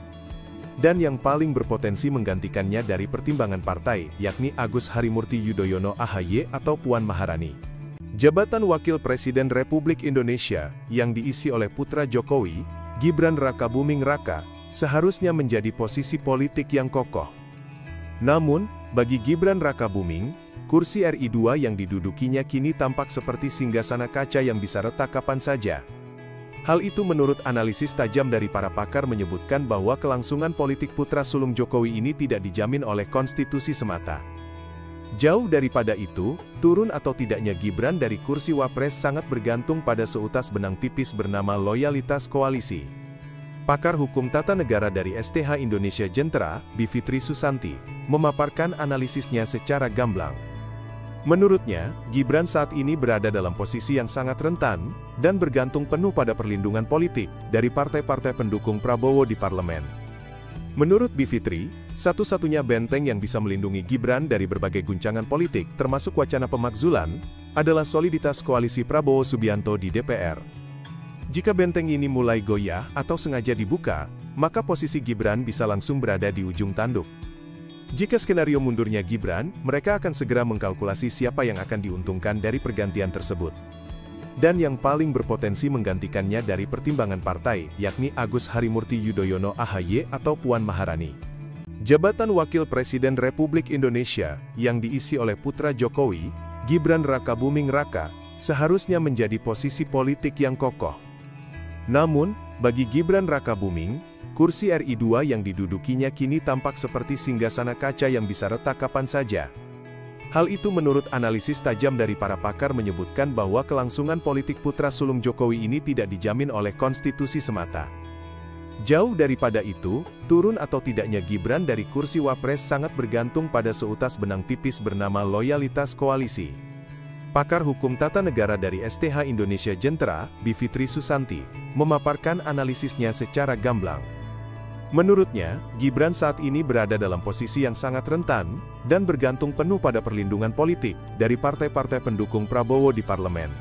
Dan yang paling berpotensi menggantikannya dari pertimbangan partai, yakni Agus Harimurti Yudhoyono (AHY) atau Puan Maharani. Jabatan Wakil Presiden Republik Indonesia, yang diisi oleh putra Jokowi, Gibran Rakabuming Raka, seharusnya menjadi posisi politik yang kokoh. Namun, bagi Gibran Rakabuming, kursi RI 2 yang didudukinya kini tampak seperti singgasana kaca yang bisa retak kapan saja. Hal itu menurut analisis tajam dari para pakar menyebutkan bahwa kelangsungan politik putra sulung Jokowi ini tidak dijamin oleh konstitusi semata. Jauh daripada itu, turun atau tidaknya Gibran dari kursi Wapres sangat bergantung pada seutas benang tipis bernama loyalitas koalisi. Pakar hukum tata negara dari STH Indonesia Jentera, Bivitri Susanti, memaparkan analisisnya secara gamblang. Menurutnya, Gibran saat ini berada dalam posisi yang sangat rentan, dan bergantung penuh pada perlindungan politik dari partai-partai pendukung Prabowo di parlemen. Menurut Bivitri, satu-satunya benteng yang bisa melindungi Gibran dari berbagai guncangan politik termasuk wacana pemakzulan, adalah soliditas koalisi Prabowo Subianto di DPR. Jika benteng ini mulai goyah atau sengaja dibuka, maka posisi Gibran bisa langsung berada di ujung tanduk. Jika skenario mundurnya Gibran, mereka akan segera mengkalkulasi siapa yang akan diuntungkan dari pergantian tersebut. Dan yang paling berpotensi menggantikannya dari pertimbangan partai, yakni Agus Harimurti Yudhoyono (AHY) atau Puan Maharani. Jabatan Wakil Presiden Republik Indonesia, yang diisi oleh putra Jokowi, Gibran Rakabuming Raka, seharusnya menjadi posisi politik yang kokoh. Namun, bagi Gibran Rakabuming, kursi RI 2 yang didudukinya kini tampak seperti singgasana kaca yang bisa retak kapan saja. Hal itu menurut analisis tajam dari para pakar menyebutkan bahwa kelangsungan politik putra sulung Jokowi ini tidak dijamin oleh konstitusi semata. Jauh daripada itu, turun atau tidaknya Gibran dari kursi Wapres sangat bergantung pada seutas benang tipis bernama loyalitas koalisi. Pakar hukum tata negara dari STH Indonesia Jentera, Bivitri Susanti, memaparkan analisisnya secara gamblang. Menurutnya, Gibran saat ini berada dalam posisi yang sangat rentan, dan bergantung penuh pada perlindungan politik dari partai-partai pendukung Prabowo di parlemen.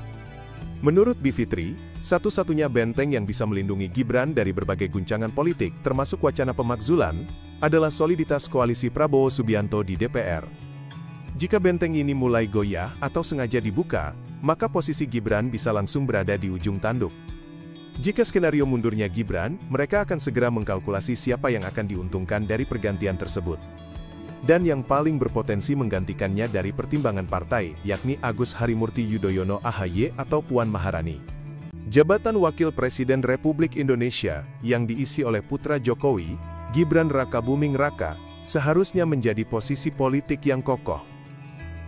Menurut Bivitri, satu-satunya benteng yang bisa melindungi Gibran dari berbagai guncangan politik termasuk wacana pemakzulan, adalah soliditas koalisi Prabowo Subianto di DPR. Jika benteng ini mulai goyah atau sengaja dibuka, maka posisi Gibran bisa langsung berada di ujung tanduk. Jika skenario mundurnya Gibran, mereka akan segera mengkalkulasi siapa yang akan diuntungkan dari pergantian tersebut. Dan yang paling berpotensi menggantikannya dari pertimbangan partai, yakni Agus Harimurti Yudhoyono AHY atau Puan Maharani. Jabatan Wakil Presiden Republik Indonesia, yang diisi oleh putra Jokowi, Gibran Rakabuming Raka, seharusnya menjadi posisi politik yang kokoh.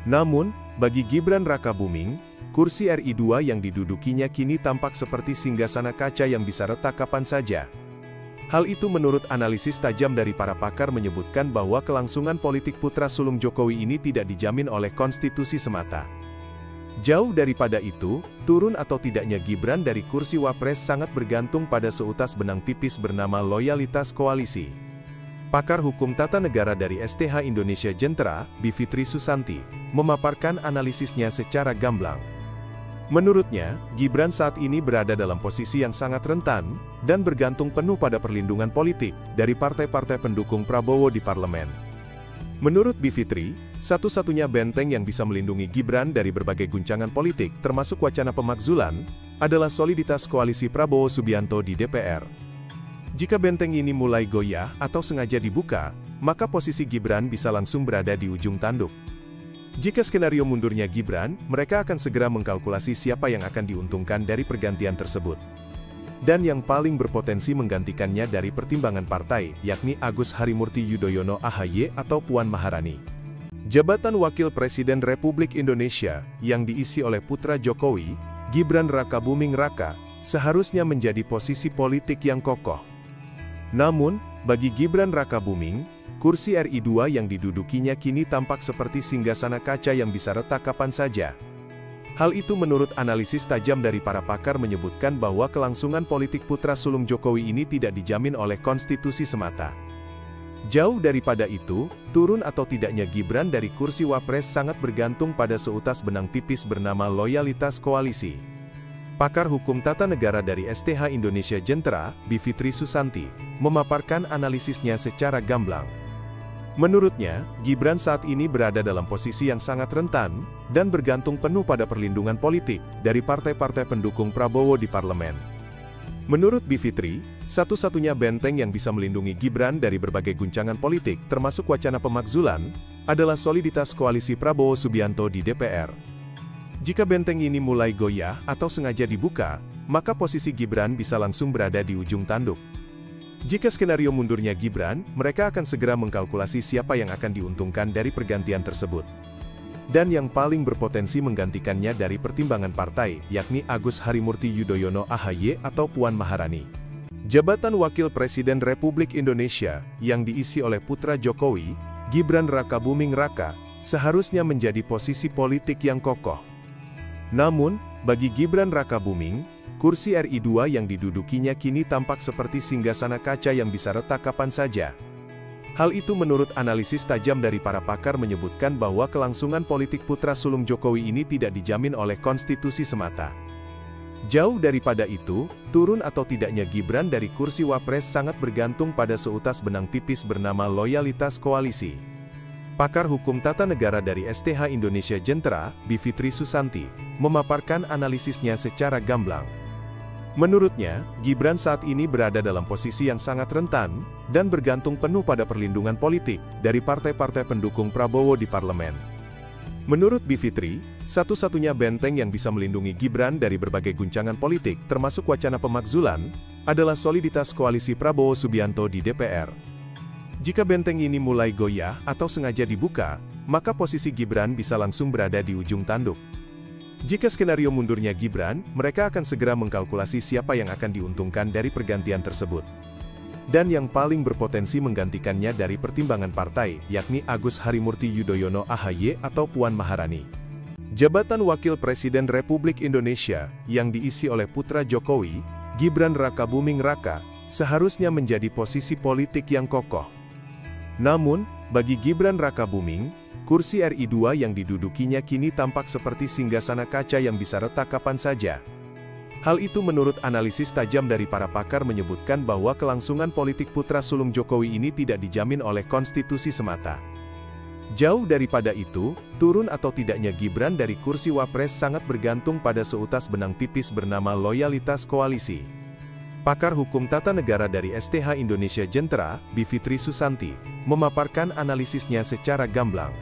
Namun, bagi Gibran Rakabuming, kursi RI 2 yang didudukinya kini tampak seperti singgasana kaca yang bisa retak kapan saja. Hal itu menurut analisis tajam dari para pakar menyebutkan bahwa kelangsungan politik putra sulung Jokowi ini tidak dijamin oleh konstitusi semata. Jauh daripada itu, turun atau tidaknya Gibran dari kursi Wapres sangat bergantung pada seutas benang tipis bernama loyalitas koalisi. Pakar hukum tata negara dari STH Indonesia Jentera, Bivitri Susanti, memaparkan analisisnya secara gamblang. Menurutnya, Gibran saat ini berada dalam posisi yang sangat rentan, dan bergantung penuh pada perlindungan politik dari partai-partai pendukung Prabowo di parlemen. Menurut Bivitri, satu-satunya benteng yang bisa melindungi Gibran dari berbagai guncangan politik termasuk wacana pemakzulan, adalah soliditas koalisi Prabowo Subianto di DPR. Jika benteng ini mulai goyah atau sengaja dibuka, maka posisi Gibran bisa langsung berada di ujung tanduk. Jika skenario mundurnya Gibran, mereka akan segera mengkalkulasi siapa yang akan diuntungkan dari pergantian tersebut. Dan yang paling berpotensi menggantikannya dari pertimbangan partai, yakni Agus Harimurti Yudhoyono AHY atau Puan Maharani. Jabatan Wakil Presiden Republik Indonesia, yang diisi oleh putra Jokowi, Gibran Rakabuming Raka, seharusnya menjadi posisi politik yang kokoh. Namun, bagi Gibran Rakabuming, kursi RI 2 yang didudukinya kini tampak seperti singgasana kaca yang bisa retak kapan saja. Hal itu menurut analisis tajam dari para pakar menyebutkan bahwa kelangsungan politik putra sulung Jokowi ini tidak dijamin oleh konstitusi semata. Jauh daripada itu, turun atau tidaknya Gibran dari kursi Wapres sangat bergantung pada seutas benang tipis bernama loyalitas koalisi. Pakar hukum tata negara dari STH Indonesia Jentera, Bivitri Susanti, memaparkan analisisnya secara gamblang. Menurutnya, Gibran saat ini berada dalam posisi yang sangat rentan, dan bergantung penuh pada perlindungan politik dari partai-partai pendukung Prabowo di parlemen. Menurut Bivitri, satu-satunya benteng yang bisa melindungi Gibran dari berbagai guncangan politik termasuk wacana pemakzulan, adalah soliditas koalisi Prabowo Subianto di DPR. Jika benteng ini mulai goyah atau sengaja dibuka, maka posisi Gibran bisa langsung berada di ujung tanduk. Jika skenario mundurnya Gibran, mereka akan segera mengkalkulasi siapa yang akan diuntungkan dari pergantian tersebut. Dan yang paling berpotensi menggantikannya dari pertimbangan partai, yakni Agus Harimurti Yudhoyono AHY atau Puan Maharani. Jabatan Wakil Presiden Republik Indonesia, yang diisi oleh putra Jokowi, Gibran Rakabuming Raka, seharusnya menjadi posisi politik yang kokoh. Namun, bagi Gibran Rakabuming, kursi RI 2 yang didudukinya kini tampak seperti singgasana kaca yang bisa retak kapan saja. Hal itu menurut analisis tajam dari para pakar menyebutkan bahwa kelangsungan politik putra sulung Jokowi ini tidak dijamin oleh konstitusi semata. Jauh daripada itu, turun atau tidaknya Gibran dari kursi Wapres sangat bergantung pada seutas benang tipis bernama loyalitas koalisi. Pakar hukum tata negara dari STH Indonesia Jentera, Bivitri Susanti, memaparkan analisisnya secara gamblang. Menurutnya, Gibran saat ini berada dalam posisi yang sangat rentan, dan bergantung penuh pada perlindungan politik dari partai-partai pendukung Prabowo di parlemen. Menurut Bivitri, satu-satunya benteng yang bisa melindungi Gibran dari berbagai guncangan politik termasuk wacana pemakzulan, adalah soliditas koalisi Prabowo Subianto di DPR. Jika benteng ini mulai goyah atau sengaja dibuka, maka posisi Gibran bisa langsung berada di ujung tanduk. Jika skenario mundurnya Gibran, mereka akan segera mengkalkulasi siapa yang akan diuntungkan dari pergantian tersebut. dan yang paling berpotensi menggantikannya dari pertimbangan partai, yakni Agus Harimurti Yudhoyono (AHY) atau Puan Maharani. Jabatan Wakil Presiden Republik Indonesia, yang diisi oleh putra Jokowi, Gibran Rakabuming Raka, seharusnya menjadi posisi politik yang kokoh. Namun, bagi Gibran Rakabuming, kursi RI 2 yang didudukinya kini tampak seperti singgasana kaca yang bisa retak kapan saja. Hal itu menurut analisis tajam dari para pakar menyebutkan bahwa kelangsungan politik putra sulung Jokowi ini tidak dijamin oleh konstitusi semata. Jauh daripada itu, turun atau tidaknya Gibran dari kursi Wapres sangat bergantung pada seutas benang tipis bernama loyalitas koalisi. Pakar hukum tata negara dari STH Indonesia Jentera, Bivitri Susanti, memaparkan analisisnya secara gamblang.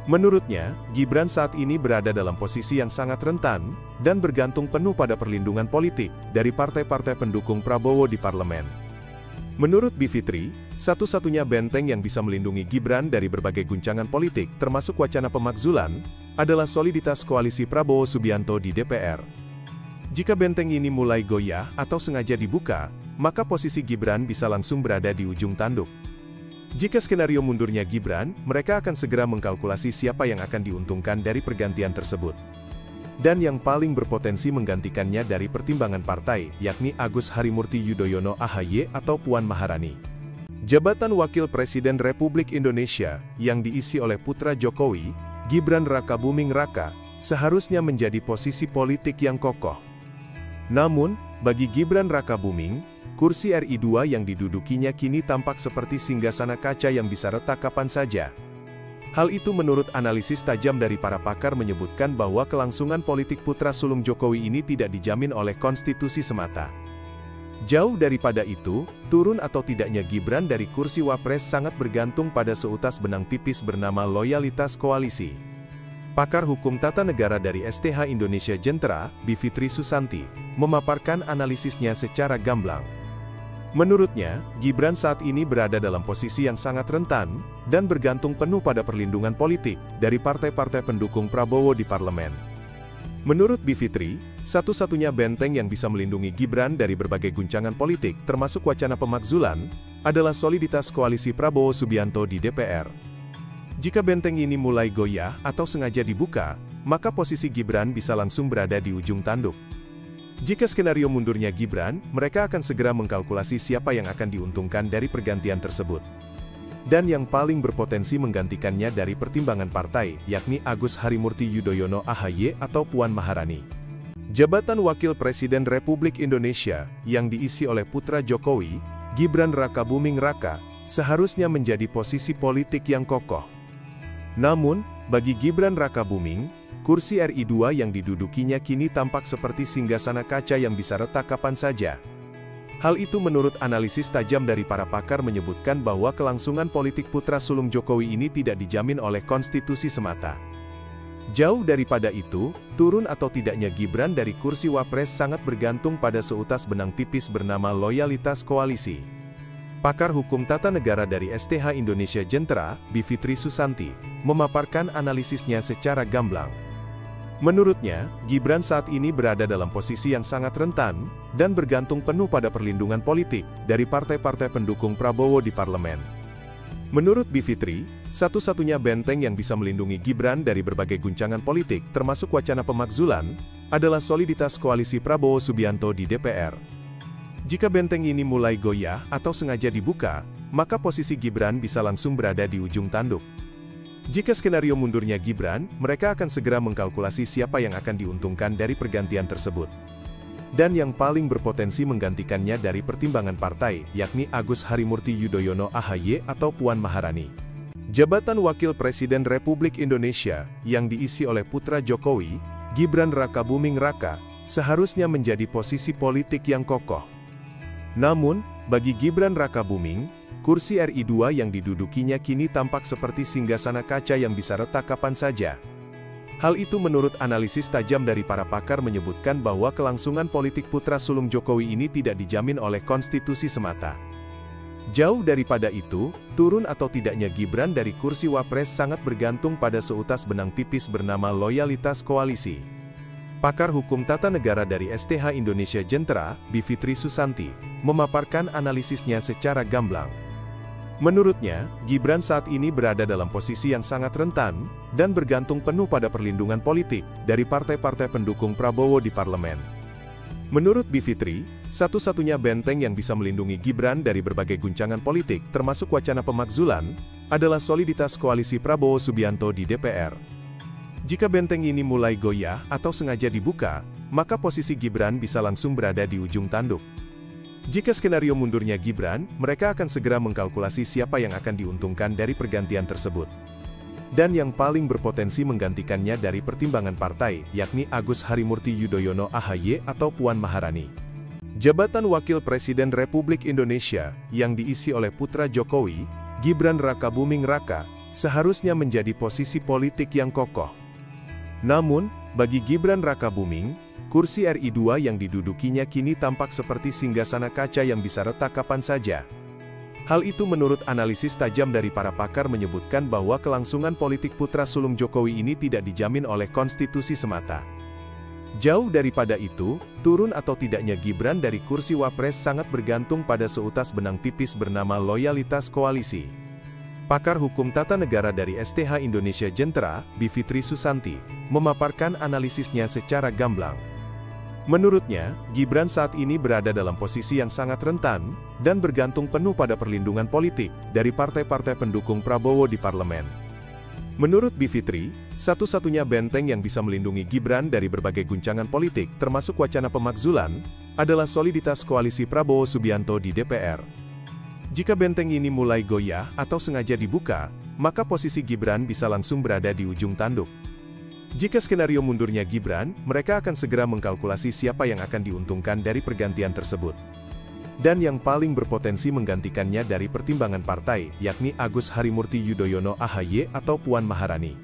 Menurutnya, Gibran saat ini berada dalam posisi yang sangat rentan, dan bergantung penuh pada perlindungan politik, dari partai-partai pendukung Prabowo di parlemen. Menurut Bivitri, satu-satunya benteng yang bisa melindungi Gibran dari berbagai guncangan politik, termasuk wacana pemakzulan, adalah soliditas koalisi Prabowo Subianto di DPR. Jika benteng ini mulai goyah atau sengaja dibuka, maka posisi Gibran bisa langsung berada di ujung tanduk. Jika skenario mundurnya Gibran, mereka akan segera mengkalkulasi siapa yang akan diuntungkan dari pergantian tersebut. Dan yang paling berpotensi menggantikannya dari pertimbangan partai, yakni Agus Harimurti Yudhoyono (AHY) atau Puan Maharani. Jabatan Wakil Presiden Republik Indonesia, yang diisi oleh putra Jokowi, Gibran Rakabuming Raka, seharusnya menjadi posisi politik yang kokoh. Namun, bagi Gibran Rakabuming, kursi RI 2 yang didudukinya kini tampak seperti singgasana kaca yang bisa retak kapan saja. Hal itu menurut analisis tajam dari para pakar menyebutkan bahwa kelangsungan politik putra sulung Jokowi ini tidak dijamin oleh konstitusi semata. Jauh daripada itu, turun atau tidaknya Gibran dari kursi Wapres sangat bergantung pada seutas benang tipis bernama loyalitas koalisi. Pakar hukum tata negara dari STH Indonesia Jentera, Bivitri Susanti, memaparkan analisisnya secara gamblang. Menurutnya, Gibran saat ini berada dalam posisi yang sangat rentan, dan bergantung penuh pada perlindungan politik, dari partai-partai pendukung Prabowo di parlemen. Menurut Bivitri, satu-satunya benteng yang bisa melindungi Gibran dari berbagai guncangan politik, termasuk wacana pemakzulan, adalah soliditas koalisi Prabowo Subianto di DPR. Jika benteng ini mulai goyah atau sengaja dibuka, maka posisi Gibran bisa langsung berada di ujung tanduk. Jika skenario mundurnya Gibran, mereka akan segera mengkalkulasi siapa yang akan diuntungkan dari pergantian tersebut. Dan yang paling berpotensi menggantikannya dari pertimbangan partai, yakni Agus Harimurti Yudhoyono (AHY) atau Puan Maharani. Jabatan Wakil Presiden Republik Indonesia, yang diisi oleh putra Jokowi, Gibran Rakabuming Raka, seharusnya menjadi posisi politik yang kokoh. Namun, bagi Gibran Rakabuming, kursi RI 2 yang didudukinya kini tampak seperti singgasana kaca yang bisa retak kapan saja. Hal itu menurut analisis tajam dari para pakar menyebutkan bahwa kelangsungan politik putra sulung Jokowi ini tidak dijamin oleh konstitusi semata. Jauh daripada itu, turun atau tidaknya Gibran dari kursi Wapres sangat bergantung pada seutas benang tipis bernama loyalitas koalisi. Pakar hukum tata negara dari STH Indonesia Jentera, Bivitri Susanti, memaparkan analisisnya secara gamblang. Menurutnya, Gibran saat ini berada dalam posisi yang sangat rentan, dan bergantung penuh pada perlindungan politik, dari partai-partai pendukung Prabowo di parlemen. Menurut Bivitri, satu-satunya benteng yang bisa melindungi Gibran dari berbagai guncangan politik, termasuk wacana pemakzulan, adalah soliditas koalisi Prabowo Subianto di DPR. Jika benteng ini mulai goyah atau sengaja dibuka, maka posisi Gibran bisa langsung berada di ujung tanduk. Jika skenario mundurnya Gibran, mereka akan segera mengkalkulasi siapa yang akan diuntungkan dari pergantian tersebut. Dan yang paling berpotensi menggantikannya dari pertimbangan partai, yakni Agus Harimurti Yudhoyono (AHY) atau Puan Maharani. Jabatan Wakil Presiden Republik Indonesia, yang diisi oleh putra Jokowi, Gibran Rakabuming Raka, seharusnya menjadi posisi politik yang kokoh. Namun, bagi Gibran Rakabuming, kursi RI 2 yang didudukinya kini tampak seperti singgasana kaca yang bisa retak kapan saja. Hal itu menurut analisis tajam dari para pakar menyebutkan bahwa kelangsungan politik putra sulung Jokowi ini tidak dijamin oleh konstitusi semata. Jauh daripada itu, turun atau tidaknya Gibran dari kursi Wapres sangat bergantung pada seutas benang tipis bernama loyalitas koalisi. Pakar hukum tata negara dari STH Indonesia Jentera, Bivitri Susanti, memaparkan analisisnya secara gamblang. Menurutnya, Gibran saat ini berada dalam posisi yang sangat rentan, dan bergantung penuh pada perlindungan politik dari partai-partai pendukung Prabowo di parlemen. Menurut Bivitri, satu-satunya benteng yang bisa melindungi Gibran dari berbagai guncangan politik termasuk wacana pemakzulan, adalah soliditas koalisi Prabowo Subianto di DPR. Jika benteng ini mulai goyah atau sengaja dibuka, maka posisi Gibran bisa langsung berada di ujung tanduk. Jika skenario mundurnya Gibran, mereka akan segera mengkalkulasi siapa yang akan diuntungkan dari pergantian tersebut. Dan yang paling berpotensi menggantikannya dari pertimbangan partai, yakni Agus Harimurti Yudhoyono (AHY) atau Puan Maharani. Jabatan Wakil Presiden Republik Indonesia, yang diisi oleh putra Jokowi, Gibran Rakabuming Raka, seharusnya menjadi posisi politik yang kokoh. Namun, bagi Gibran Rakabuming, kursi RI 2 yang didudukinya kini tampak seperti singgasana kaca yang bisa retak kapan saja. Hal itu menurut analisis tajam dari para pakar menyebutkan bahwa kelangsungan politik putra sulung Jokowi ini tidak dijamin oleh konstitusi semata. Jauh daripada itu, turun atau tidaknya Gibran dari kursi Wapres sangat bergantung pada seutas benang tipis bernama loyalitas koalisi. Pakar hukum tata negara dari STH Indonesia Jentera, Bivitri Susanti, memaparkan analisisnya secara gamblang. Menurutnya, Gibran saat ini berada dalam posisi yang sangat rentan, dan bergantung penuh pada perlindungan politik dari partai-partai pendukung Prabowo di parlemen. Menurut Bivitri, satu-satunya benteng yang bisa melindungi Gibran dari berbagai guncangan politik termasuk wacana pemakzulan, adalah soliditas koalisi Prabowo Subianto di DPR. Jika benteng ini mulai goyah atau sengaja dibuka, maka posisi Gibran bisa langsung berada di ujung tanduk. Jika skenario mundurnya Gibran, mereka akan segera mengkalkulasi siapa yang akan diuntungkan dari pergantian tersebut. Dan yang paling berpotensi menggantikannya dari pertimbangan partai, yakni Agus Harimurti Yudhoyono (AHY) atau Puan Maharani.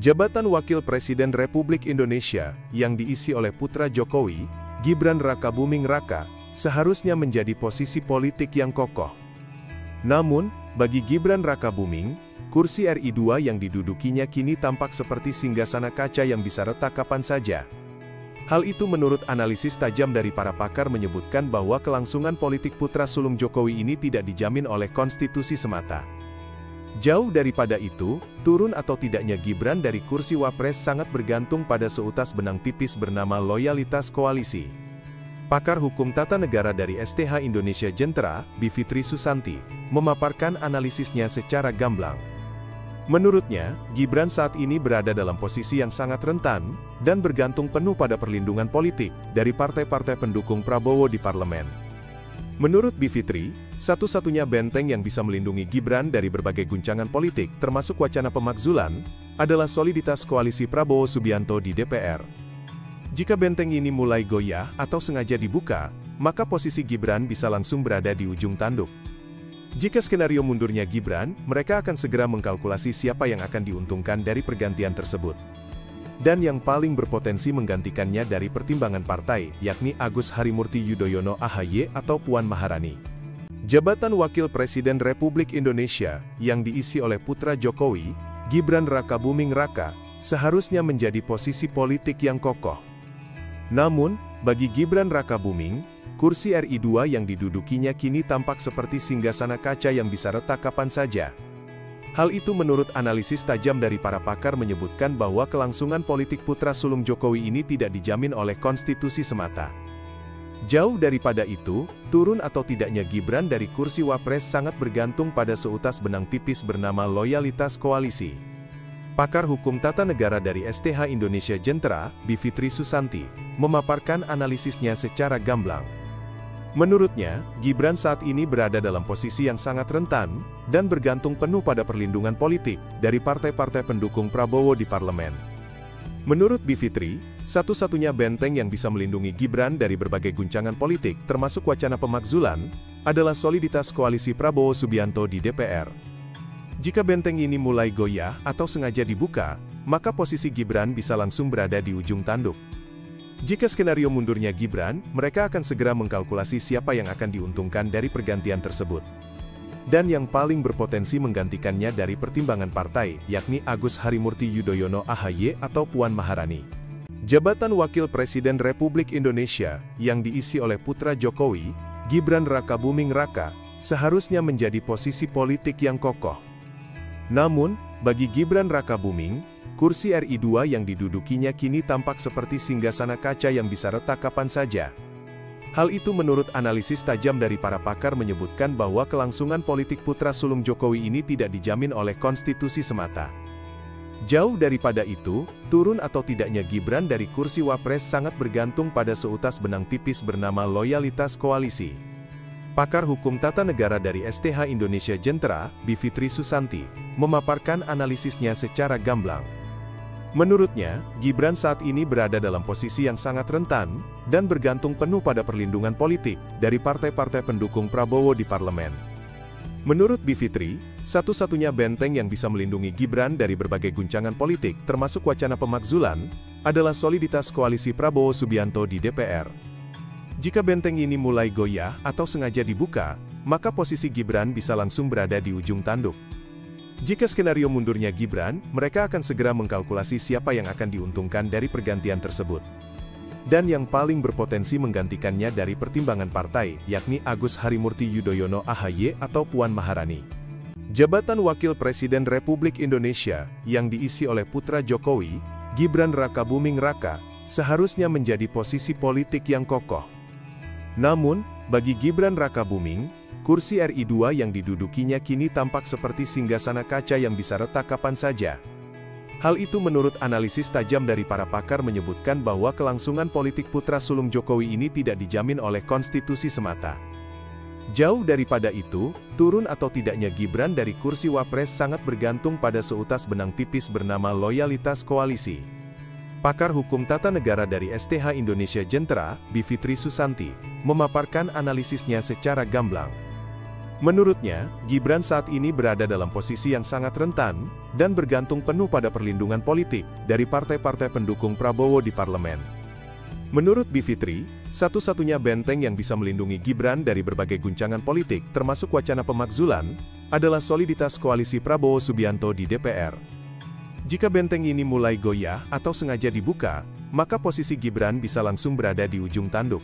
Jabatan Wakil Presiden Republik Indonesia, yang diisi oleh putra Jokowi, Gibran Rakabuming Raka, seharusnya menjadi posisi politik yang kokoh. Namun, bagi Gibran Rakabuming, kursi RI 2 yang didudukinya kini tampak seperti singgasana kaca yang bisa retak kapan saja. Hal itu menurut analisis tajam dari para pakar menyebutkan bahwa kelangsungan politik putra sulung Jokowi ini tidak dijamin oleh konstitusi semata. Jauh daripada itu, turun atau tidaknya Gibran dari kursi Wapres sangat bergantung pada seutas benang tipis bernama loyalitas koalisi. Pakar hukum tata negara dari STH Indonesia Jentera, Bivitri Susanti, memaparkan analisisnya secara gamblang. Menurutnya, Gibran saat ini berada dalam posisi yang sangat rentan, dan bergantung penuh pada perlindungan politik dari partai-partai pendukung Prabowo di parlemen. Menurut Bivitri, satu-satunya benteng yang bisa melindungi Gibran dari berbagai guncangan politik termasuk wacana pemakzulan, adalah soliditas koalisi Prabowo Subianto di DPR. Jika benteng ini mulai goyah atau sengaja dibuka, maka posisi Gibran bisa langsung berada di ujung tanduk. Jika skenario mundurnya Gibran, mereka akan segera mengkalkulasi siapa yang akan diuntungkan dari pergantian tersebut. Dan yang paling berpotensi menggantikannya dari pertimbangan partai, yakni Agus Harimurti Yudhoyono (AHY) atau Puan Maharani. Jabatan Wakil Presiden Republik Indonesia, yang diisi oleh putra Jokowi, Gibran Rakabuming Raka, seharusnya menjadi posisi politik yang kokoh. Namun, bagi Gibran Rakabuming, kursi RI 2 yang didudukinya kini tampak seperti singgasana kaca yang bisa retak kapan saja. Hal itu menurut analisis tajam dari para pakar menyebutkan bahwa kelangsungan politik putra sulung Jokowi ini tidak dijamin oleh konstitusi semata. Jauh daripada itu, turun atau tidaknya Gibran dari kursi Wapres sangat bergantung pada seutas benang tipis bernama loyalitas koalisi. Pakar hukum tata negara dari STH Indonesia Jentera, Bivitri Susanti, memaparkan analisisnya secara gamblang. Menurutnya, Gibran saat ini berada dalam posisi yang sangat rentan, dan bergantung penuh pada perlindungan politik dari partai-partai pendukung Prabowo di parlemen. Menurut Bivitri, satu-satunya benteng yang bisa melindungi Gibran dari berbagai guncangan politik termasuk wacana pemakzulan, adalah soliditas koalisi Prabowo Subianto di DPR. Jika benteng ini mulai goyah atau sengaja dibuka, maka posisi Gibran bisa langsung berada di ujung tanduk. Jika skenario mundurnya Gibran, mereka akan segera mengkalkulasi siapa yang akan diuntungkan dari pergantian tersebut. Dan yang paling berpotensi menggantikannya dari pertimbangan partai, yakni Agus Harimurti Yudhoyono (AHY) atau Puan Maharani. Jabatan Wakil Presiden Republik Indonesia, yang diisi oleh putra Jokowi, Gibran Rakabuming Raka, seharusnya menjadi posisi politik yang kokoh. Namun, bagi Gibran Rakabuming, kursi RI 2 yang didudukinya kini tampak seperti singgasana kaca yang bisa retak kapan saja. Hal itu menurut analisis tajam dari para pakar menyebutkan bahwa kelangsungan politik putra sulung Jokowi ini tidak dijamin oleh konstitusi semata. Jauh daripada itu, turun atau tidaknya Gibran dari kursi Wapres sangat bergantung pada seutas benang tipis bernama loyalitas koalisi. Pakar hukum tata negara dari STH Indonesia Jentera, Bivitri Susanti, memaparkan analisisnya secara gamblang. Menurutnya, Gibran saat ini berada dalam posisi yang sangat rentan, dan bergantung penuh pada perlindungan politik, dari partai-partai pendukung Prabowo di parlemen. Menurut Bivitri, satu-satunya benteng yang bisa melindungi Gibran dari berbagai guncangan politik, termasuk wacana pemakzulan, adalah soliditas koalisi Prabowo Subianto di DPR. Jika benteng ini mulai goyah atau sengaja dibuka, maka posisi Gibran bisa langsung berada di ujung tanduk. Jika skenario mundurnya Gibran, mereka akan segera mengkalkulasi siapa yang akan diuntungkan dari pergantian tersebut. Dan yang paling berpotensi menggantikannya dari pertimbangan partai, yakni Agus Harimurti Yudhoyono AHY atau Puan Maharani. Jabatan Wakil Presiden Republik Indonesia, yang diisi oleh putra Jokowi, Gibran Rakabuming Raka, seharusnya menjadi posisi politik yang kokoh. Namun, bagi Gibran Rakabuming, kursi RI 2 yang didudukinya kini tampak seperti singgasana kaca yang bisa retak kapan saja. Hal itu menurut analisis tajam dari para pakar menyebutkan bahwa kelangsungan politik putra sulung Jokowi ini tidak dijamin oleh konstitusi semata. Jauh daripada itu, turun atau tidaknya Gibran dari kursi Wapres sangat bergantung pada seutas benang tipis bernama loyalitas koalisi. Pakar hukum tata negara dari STH Indonesia Jentera, Bivitri Susanti, memaparkan analisisnya secara gamblang. Menurutnya, Gibran saat ini berada dalam posisi yang sangat rentan, dan bergantung penuh pada perlindungan politik, dari partai-partai pendukung Prabowo di parlemen. Menurut Bivitri, satu-satunya benteng yang bisa melindungi Gibran dari berbagai guncangan politik, termasuk wacana pemakzulan, adalah soliditas koalisi Prabowo Subianto di DPR. Jika benteng ini mulai goyah atau sengaja dibuka, maka posisi Gibran bisa langsung berada di ujung tanduk.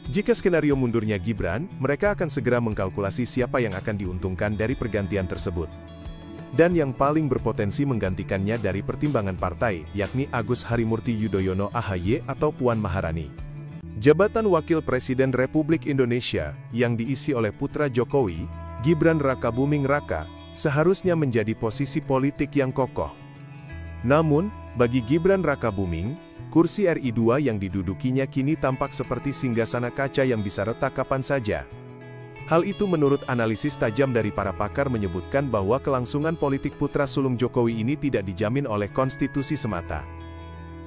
Jika skenario mundurnya Gibran, mereka akan segera mengkalkulasi siapa yang akan diuntungkan dari pergantian tersebut. Dan yang paling berpotensi menggantikannya dari pertimbangan partai, yakni Agus Harimurti Yudhoyono AHY atau Puan Maharani. Jabatan Wakil Presiden Republik Indonesia, yang diisi oleh putra Jokowi, Gibran Rakabuming Raka, seharusnya menjadi posisi politik yang kokoh. Namun, bagi Gibran Rakabuming, kursi RI 2 yang didudukinya kini tampak seperti singgasana kaca yang bisa retak kapan saja. Hal itu menurut analisis tajam dari para pakar menyebutkan bahwa kelangsungan politik putra sulung Jokowi ini tidak dijamin oleh konstitusi semata.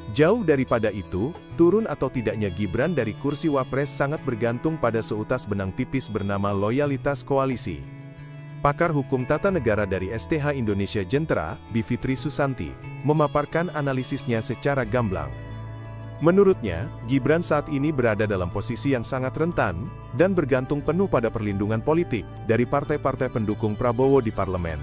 Jauh daripada itu, turun atau tidaknya Gibran dari kursi Wapres sangat bergantung pada seutas benang tipis bernama loyalitas koalisi. Pakar hukum tata negara dari STH Indonesia Jentera, Bivitri Susanti, memaparkan analisisnya secara gamblang. Menurutnya, Gibran saat ini berada dalam posisi yang sangat rentan, dan bergantung penuh pada perlindungan politik, dari partai-partai pendukung Prabowo di parlemen.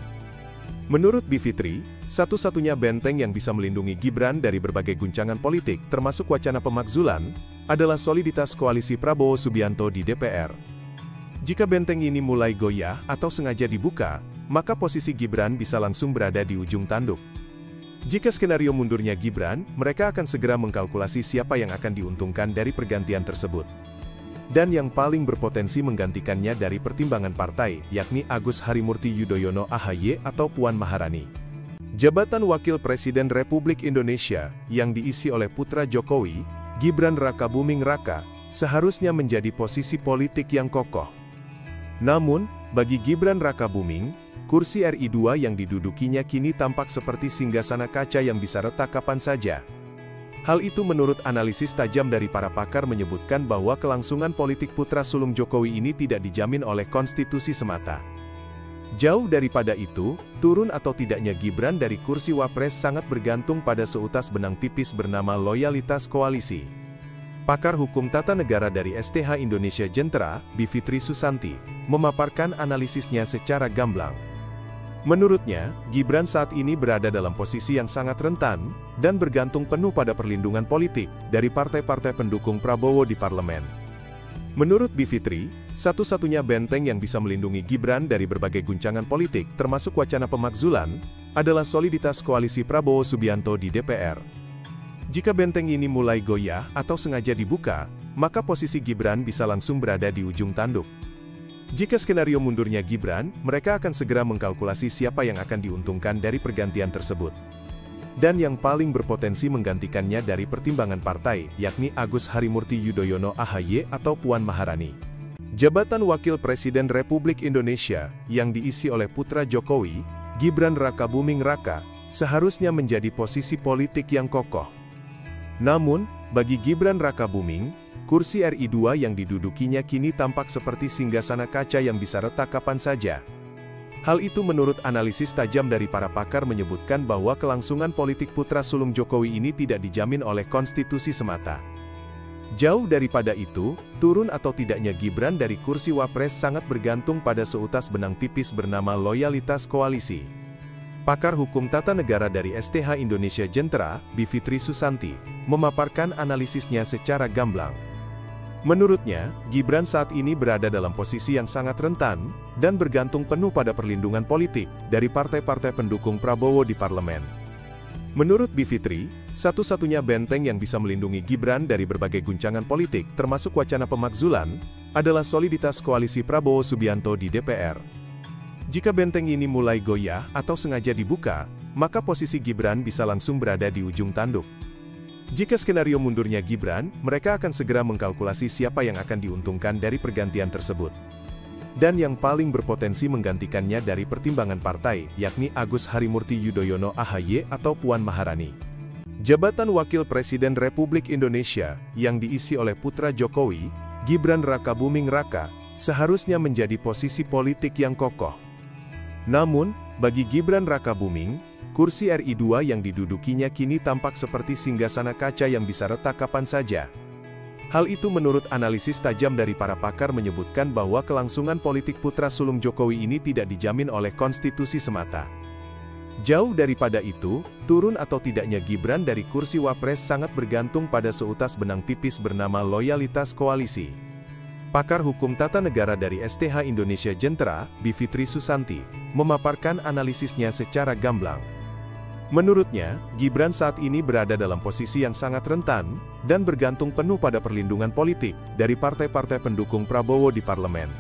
Menurut Bivitri, satu-satunya benteng yang bisa melindungi Gibran dari berbagai guncangan politik, termasuk wacana pemakzulan, adalah soliditas koalisi Prabowo Subianto di DPR. Jika benteng ini mulai goyah atau sengaja dibuka, maka posisi Gibran bisa langsung berada di ujung tanduk. Jika skenario mundurnya Gibran, mereka akan segera mengkalkulasi siapa yang akan diuntungkan dari pergantian tersebut. Dan yang paling berpotensi menggantikannya dari pertimbangan partai, yakni Agus Harimurti Yudhoyono AHY atau Puan Maharani. Jabatan Wakil Presiden Republik Indonesia, yang diisi oleh putra Jokowi, Gibran Rakabuming Raka, seharusnya menjadi posisi politik yang kokoh. Namun, bagi Gibran Rakabuming, kursi RI 2 yang didudukinya kini tampak seperti singgasana kaca yang bisa retak kapan saja. Hal itu menurut analisis tajam dari para pakar menyebutkan bahwa kelangsungan politik putra sulung Jokowi ini tidak dijamin oleh konstitusi semata. Jauh daripada itu, turun atau tidaknya Gibran dari kursi Wapres sangat bergantung pada seutas benang tipis bernama loyalitas koalisi. Pakar hukum tata negara dari STH Indonesia Jentera, Bivitri Susanti, memaparkan analisisnya secara gamblang. Menurutnya, Gibran saat ini berada dalam posisi yang sangat rentan, dan bergantung penuh pada perlindungan politik, dari partai-partai pendukung Prabowo di parlemen. Menurut Bivitri, Satu-satunya benteng yang bisa melindungi Gibran dari berbagai guncangan politik, termasuk wacana pemakzulan, adalah soliditas koalisi Prabowo Subianto di DPR. Jika benteng ini mulai goyah atau sengaja dibuka, maka posisi Gibran bisa langsung berada di ujung tanduk. Jika skenario mundurnya Gibran, mereka akan segera mengkalkulasi siapa yang akan diuntungkan dari pergantian tersebut. Dan yang paling berpotensi menggantikannya dari pertimbangan partai, yakni Agus Harimurti Yudhoyono (AHY) atau Puan Maharani. Jabatan Wakil Presiden Republik Indonesia, yang diisi oleh putra Jokowi, Gibran Rakabuming Raka, seharusnya menjadi posisi politik yang kokoh. Namun, bagi Gibran Rakabuming, kursi RI 2 yang didudukinya kini tampak seperti singgasana kaca yang bisa retak kapan saja. Hal itu menurut analisis tajam dari para pakar menyebutkan bahwa kelangsungan politik putra sulung Jokowi ini tidak dijamin oleh konstitusi semata. Jauh daripada itu, turun atau tidaknya Gibran dari kursi Wapres sangat bergantung pada seutas benang tipis bernama loyalitas koalisi. Pakar hukum tata negara dari STH Indonesia Jentera, Bivitri Susanti, memaparkan analisisnya secara gamblang. Menurutnya, Gibran saat ini berada dalam posisi yang sangat rentan, dan bergantung penuh pada perlindungan politik dari partai-partai pendukung Prabowo di parlemen. Menurut Bivitri, satu-satunya benteng yang bisa melindungi Gibran dari berbagai guncangan politik, termasuk wacana pemakzulan, adalah soliditas koalisi Prabowo Subianto di DPR. Jika benteng ini mulai goyah atau sengaja dibuka, maka posisi Gibran bisa langsung berada di ujung tanduk. Jika skenario mundurnya Gibran, mereka akan segera mengkalkulasi siapa yang akan diuntungkan dari pergantian tersebut. Dan yang paling berpotensi menggantikannya dari pertimbangan partai, yakni Agus Harimurti Yudhoyono (AHY) atau Puan Maharani. Jabatan Wakil Presiden Republik Indonesia, yang diisi oleh putra Jokowi, Gibran Rakabuming Raka, seharusnya menjadi posisi politik yang kokoh. Namun, bagi Gibran Rakabuming, kursi RI 2 yang didudukinya kini tampak seperti singgasana kaca yang bisa retak kapan saja. Hal itu menurut analisis tajam dari para pakar menyebutkan bahwa kelangsungan politik putra sulung Jokowi ini tidak dijamin oleh konstitusi semata. Jauh daripada itu, turun atau tidaknya Gibran dari kursi Wapres sangat bergantung pada seutas benang tipis bernama loyalitas koalisi. Pakar hukum tata negara dari STH Indonesia Jentera, Bivitri Susanti, memaparkan analisisnya secara gamblang. Menurutnya, Gibran saat ini berada dalam posisi yang sangat rentan, dan bergantung penuh pada perlindungan politik dari partai-partai pendukung Prabowo di parlemen.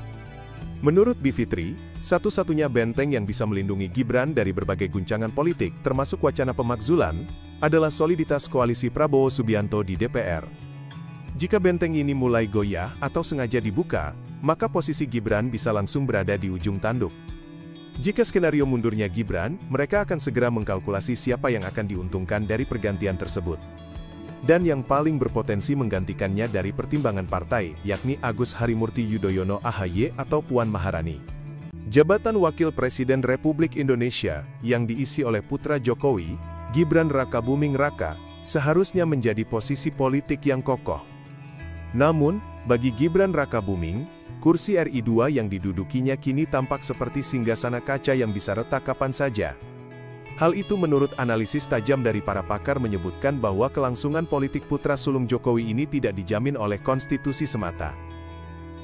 Menurut Bivitri, satu-satunya benteng yang bisa melindungi Gibran dari berbagai guncangan politik, termasuk wacana pemakzulan, adalah soliditas koalisi Prabowo Subianto di DPR. Jika benteng ini mulai goyah atau sengaja dibuka, maka posisi Gibran bisa langsung berada di ujung tanduk. Jika skenario mundurnya Gibran, mereka akan segera mengkalkulasi siapa yang akan diuntungkan dari pergantian tersebut. Dan yang paling berpotensi menggantikannya dari pertimbangan partai, yakni Agus Harimurti Yudhoyono (AHY) atau Puan Maharani. Jabatan Wakil Presiden Republik Indonesia, yang diisi oleh putra Jokowi, Gibran Rakabuming Raka, seharusnya menjadi posisi politik yang kokoh. Namun, bagi Gibran Rakabuming, kursi RI 2 yang didudukinya kini tampak seperti singgasana kaca yang bisa retak kapan saja. Hal itu menurut analisis tajam dari para pakar menyebutkan bahwa kelangsungan politik putra sulung Jokowi ini tidak dijamin oleh konstitusi semata.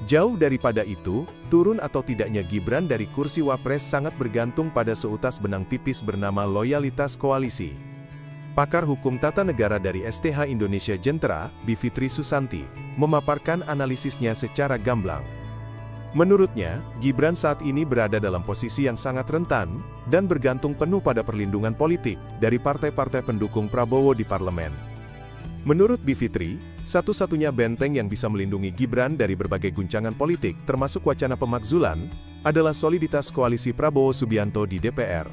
Jauh daripada itu, turun atau tidaknya Gibran dari kursi Wapres sangat bergantung pada seutas benang tipis bernama loyalitas koalisi. Pakar hukum tata negara dari STH Indonesia Jentera, Bivitri Susanti, memaparkan analisisnya secara gamblang. Menurutnya, Gibran saat ini berada dalam posisi yang sangat rentan, dan bergantung penuh pada perlindungan politik dari partai-partai pendukung Prabowo di parlemen. Menurut Bivitri, satu-satunya benteng yang bisa melindungi Gibran dari berbagai guncangan politik, termasuk wacana pemakzulan, adalah soliditas koalisi Prabowo Subianto di DPR.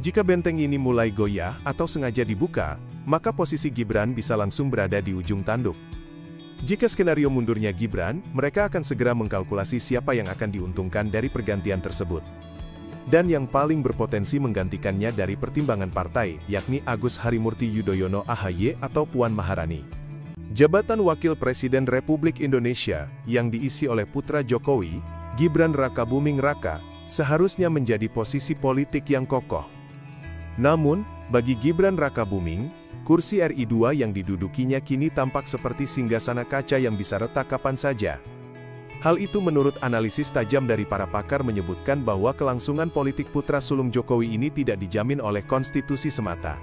Jika benteng ini mulai goyah atau sengaja dibuka, maka posisi Gibran bisa langsung berada di ujung tanduk. Jika skenario mundurnya Gibran, mereka akan segera mengkalkulasi siapa yang akan diuntungkan dari pergantian tersebut. Dan yang paling berpotensi menggantikannya dari pertimbangan partai, yakni Agus Harimurti Yudhoyono (AHY) atau Puan Maharani. Jabatan Wakil Presiden Republik Indonesia, yang diisi oleh putra Jokowi, Gibran Rakabuming Raka, seharusnya menjadi posisi politik yang kokoh. Namun, bagi Gibran Rakabuming, kursi RI 2 yang didudukinya kini tampak seperti singgasana kaca yang bisa retak kapan saja. Hal itu menurut analisis tajam dari para pakar menyebutkan bahwa kelangsungan politik putra sulung Jokowi ini tidak dijamin oleh konstitusi semata.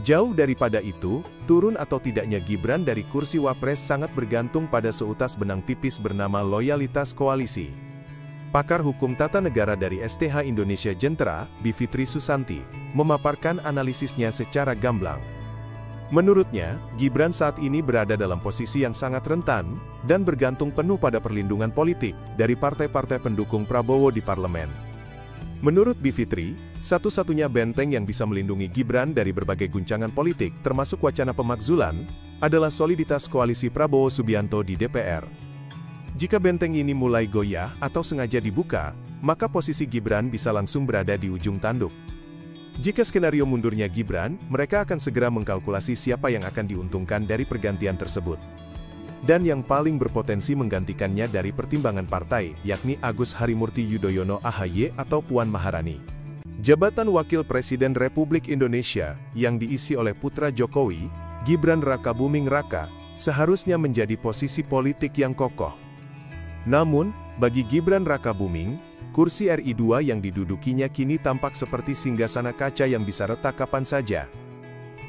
Jauh daripada itu, turun atau tidaknya Gibran dari kursi Wapres sangat bergantung pada seutas benang tipis bernama loyalitas koalisi. Pakar hukum tata negara dari STH Indonesia Jentera, Bivitri Susanti, memaparkan analisisnya secara gamblang. Menurutnya, Gibran saat ini berada dalam posisi yang sangat rentan, dan bergantung penuh pada perlindungan politik dari partai-partai pendukung Prabowo di parlemen. Menurut Bivitri, satu-satunya benteng yang bisa melindungi Gibran dari berbagai guncangan politik termasuk wacana pemakzulan, adalah soliditas koalisi Prabowo Subianto di DPR. Jika benteng ini mulai goyah atau sengaja dibuka, maka posisi Gibran bisa langsung berada di ujung tanduk. Jika skenario mundurnya Gibran, mereka akan segera mengkalkulasi siapa yang akan diuntungkan dari pergantian tersebut. Dan yang paling berpotensi menggantikannya dari pertimbangan partai, yakni Agus Harimurti Yudhoyono AHY atau Puan Maharani. Jabatan Wakil Presiden Republik Indonesia, yang diisi oleh putra Jokowi, Gibran Rakabuming Raka, seharusnya menjadi posisi politik yang kokoh. Namun, bagi Gibran Rakabuming, kursi RI 2 yang didudukinya kini tampak seperti singgasana kaca yang bisa retak kapan saja.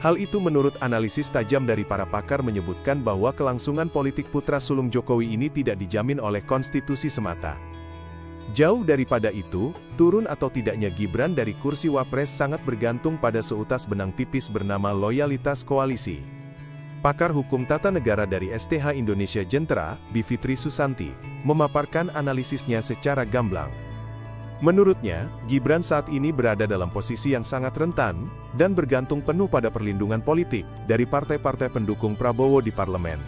Hal itu menurut analisis tajam dari para pakar menyebutkan bahwa kelangsungan politik putra sulung Jokowi ini tidak dijamin oleh konstitusi semata. Jauh daripada itu, turun atau tidaknya Gibran dari kursi Wapres sangat bergantung pada seutas benang tipis bernama loyalitas koalisi. Pakar hukum tata negara dari STH Indonesia Jentera, Bivitri Susanti, memaparkan analisisnya secara gamblang. Menurutnya, Gibran saat ini berada dalam posisi yang sangat rentan, dan bergantung penuh pada perlindungan politik dari partai-partai pendukung Prabowo di parlemen.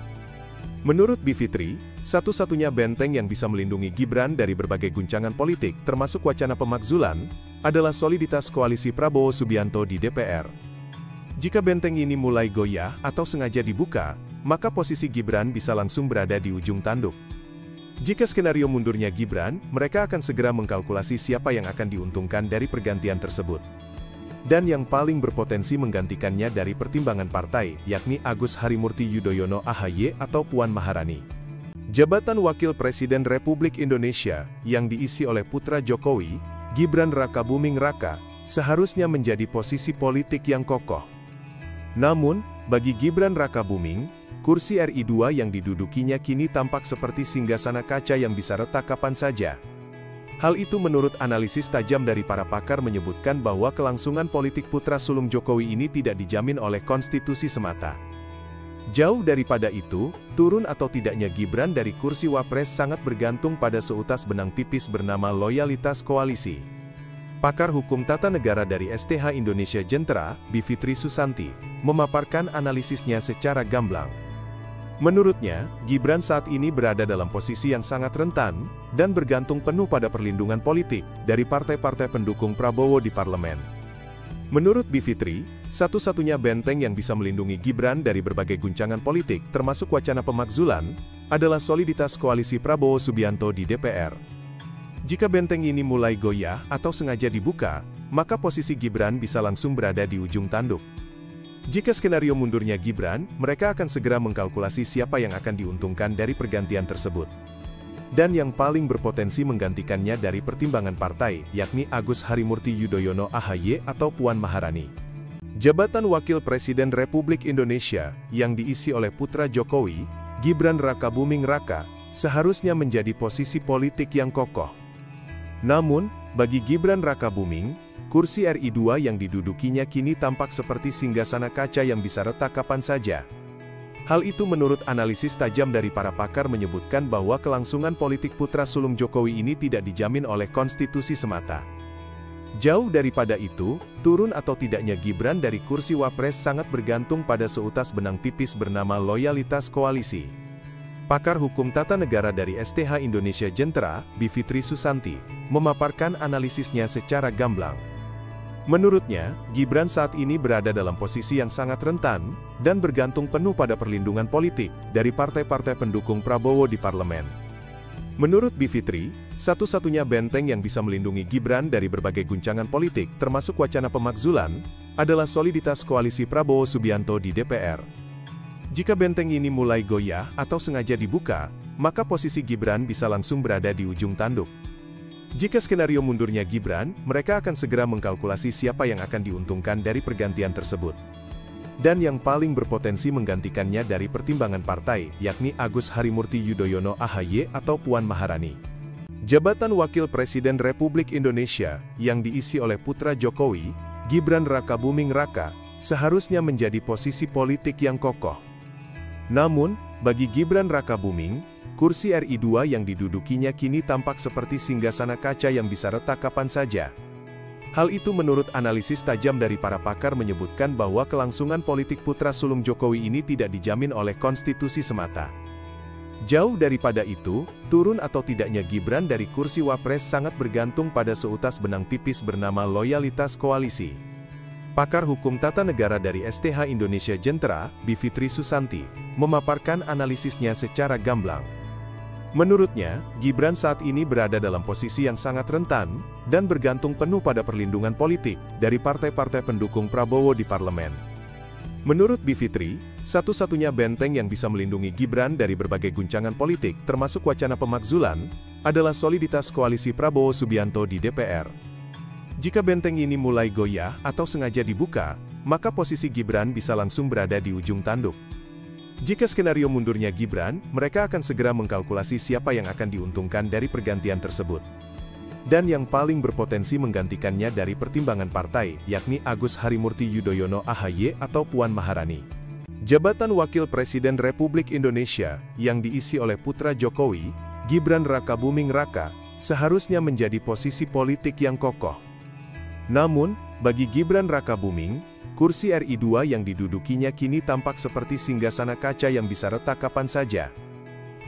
Menurut Bivitri, satu-satunya benteng yang bisa melindungi Gibran dari berbagai guncangan politik termasuk wacana pemakzulan, adalah soliditas koalisi Prabowo Subianto di DPR. Jika benteng ini mulai goyah atau sengaja dibuka, maka posisi Gibran bisa langsung berada di ujung tanduk. Jika skenario mundurnya Gibran, mereka akan segera mengkalkulasi siapa yang akan diuntungkan dari pergantian tersebut. Dan yang paling berpotensi menggantikannya dari pertimbangan partai, yakni Agus Harimurti Yudhoyono AHY atau Puan Maharani. Jabatan Wakil Presiden Republik Indonesia, yang diisi oleh putra Jokowi, Gibran Rakabuming Raka, seharusnya menjadi posisi politik yang kokoh. Namun, bagi Gibran Rakabuming, kursi RI 2 yang didudukinya kini tampak seperti singgasana kaca yang bisa retak kapan saja. Hal itu menurut analisis tajam dari para pakar menyebutkan bahwa kelangsungan politik putra sulung Jokowi ini tidak dijamin oleh konstitusi semata. Jauh daripada itu, turun atau tidaknya Gibran dari kursi Wapres sangat bergantung pada seutas benang tipis bernama loyalitas koalisi. Pakar hukum tata negara dari STH Indonesia Jentera, Bivitri Susanti, memaparkan analisisnya secara gamblang. Menurutnya, Gibran saat ini berada dalam posisi yang sangat rentan, dan bergantung penuh pada perlindungan politik dari partai-partai pendukung Prabowo di parlemen. Menurut Bivitri, satu-satunya benteng yang bisa melindungi Gibran dari berbagai guncangan politik termasuk wacana pemakzulan, adalah soliditas koalisi Prabowo Subianto di DPR. Jika benteng ini mulai goyah atau sengaja dibuka, maka posisi Gibran bisa langsung berada di ujung tanduk. Jika skenario mundurnya Gibran, mereka akan segera mengkalkulasi siapa yang akan diuntungkan dari pergantian tersebut. Dan yang paling berpotensi menggantikannya dari pertimbangan partai, yakni Agus Harimurti Yudhoyono AHY atau Puan Maharani. Jabatan Wakil Presiden Republik Indonesia, yang diisi oleh putra Jokowi, Gibran Rakabuming Raka, seharusnya menjadi posisi politik yang kokoh. Namun, bagi Gibran Rakabuming, kursi RI 2 yang didudukinya kini tampak seperti singgasana kaca yang bisa retak kapan saja. Hal itu menurut analisis tajam dari para pakar menyebutkan bahwa kelangsungan politik putra sulung Jokowi ini tidak dijamin oleh konstitusi semata. Jauh daripada itu, turun atau tidaknya Gibran dari kursi Wapres sangat bergantung pada seutas benang tipis bernama loyalitas koalisi. Pakar hukum tata negara dari STH Indonesia Jentera, Bivitri Susanti, memaparkan analisisnya secara gamblang. Menurutnya, Gibran saat ini berada dalam posisi yang sangat rentan, dan bergantung penuh pada perlindungan politik dari partai-partai pendukung Prabowo di parlemen. Menurut Bivitri, satu-satunya benteng yang bisa melindungi Gibran dari berbagai guncangan politik termasuk wacana pemakzulan, adalah soliditas koalisi Prabowo Subianto di DPR. Jika benteng ini mulai goyah atau sengaja dibuka, maka posisi Gibran bisa langsung berada di ujung tanduk. Jika skenario mundurnya Gibran, mereka akan segera mengkalkulasi siapa yang akan diuntungkan dari pergantian tersebut. Dan yang paling berpotensi menggantikannya dari pertimbangan partai, yakni Agus Harimurti Yudhoyono (AHY) atau Puan Maharani. Jabatan Wakil Presiden Republik Indonesia, yang diisi oleh putra Jokowi, Gibran Rakabuming Raka, seharusnya menjadi posisi politik yang kokoh. Namun, bagi Gibran Rakabuming, kursi RI 2 yang didudukinya kini tampak seperti singgasana kaca yang bisa retak kapan saja. Hal itu menurut analisis tajam dari para pakar menyebutkan bahwa kelangsungan politik putra sulung Jokowi ini tidak dijamin oleh konstitusi semata. Jauh daripada itu, turun atau tidaknya Gibran dari kursi Wapres sangat bergantung pada seutas benang tipis bernama loyalitas koalisi. Pakar hukum tata negara dari STH Indonesia Jentera, Bivitri Susanti, memaparkan analisisnya secara gamblang. Menurutnya, Gibran saat ini berada dalam posisi yang sangat rentan, dan bergantung penuh pada perlindungan politik dari partai-partai pendukung Prabowo di parlemen. Menurut Bivitri, satu-satunya benteng yang bisa melindungi Gibran dari berbagai guncangan politik termasuk wacana pemakzulan, adalah soliditas koalisi Prabowo Subianto di DPR. Jika benteng ini mulai goyah atau sengaja dibuka, maka posisi Gibran bisa langsung berada di ujung tanduk. Jika skenario mundurnya Gibran, mereka akan segera mengkalkulasi siapa yang akan diuntungkan dari pergantian tersebut. Dan yang paling berpotensi menggantikannya dari pertimbangan partai, yakni Agus Harimurti Yudhoyono (AHY) atau Puan Maharani. Jabatan Wakil Presiden Republik Indonesia, yang diisi oleh putra Jokowi, Gibran Rakabuming Raka, seharusnya menjadi posisi politik yang kokoh. Namun, bagi Gibran Rakabuming, kursi RI 2 yang didudukinya kini tampak seperti singgasana kaca yang bisa retak kapan saja.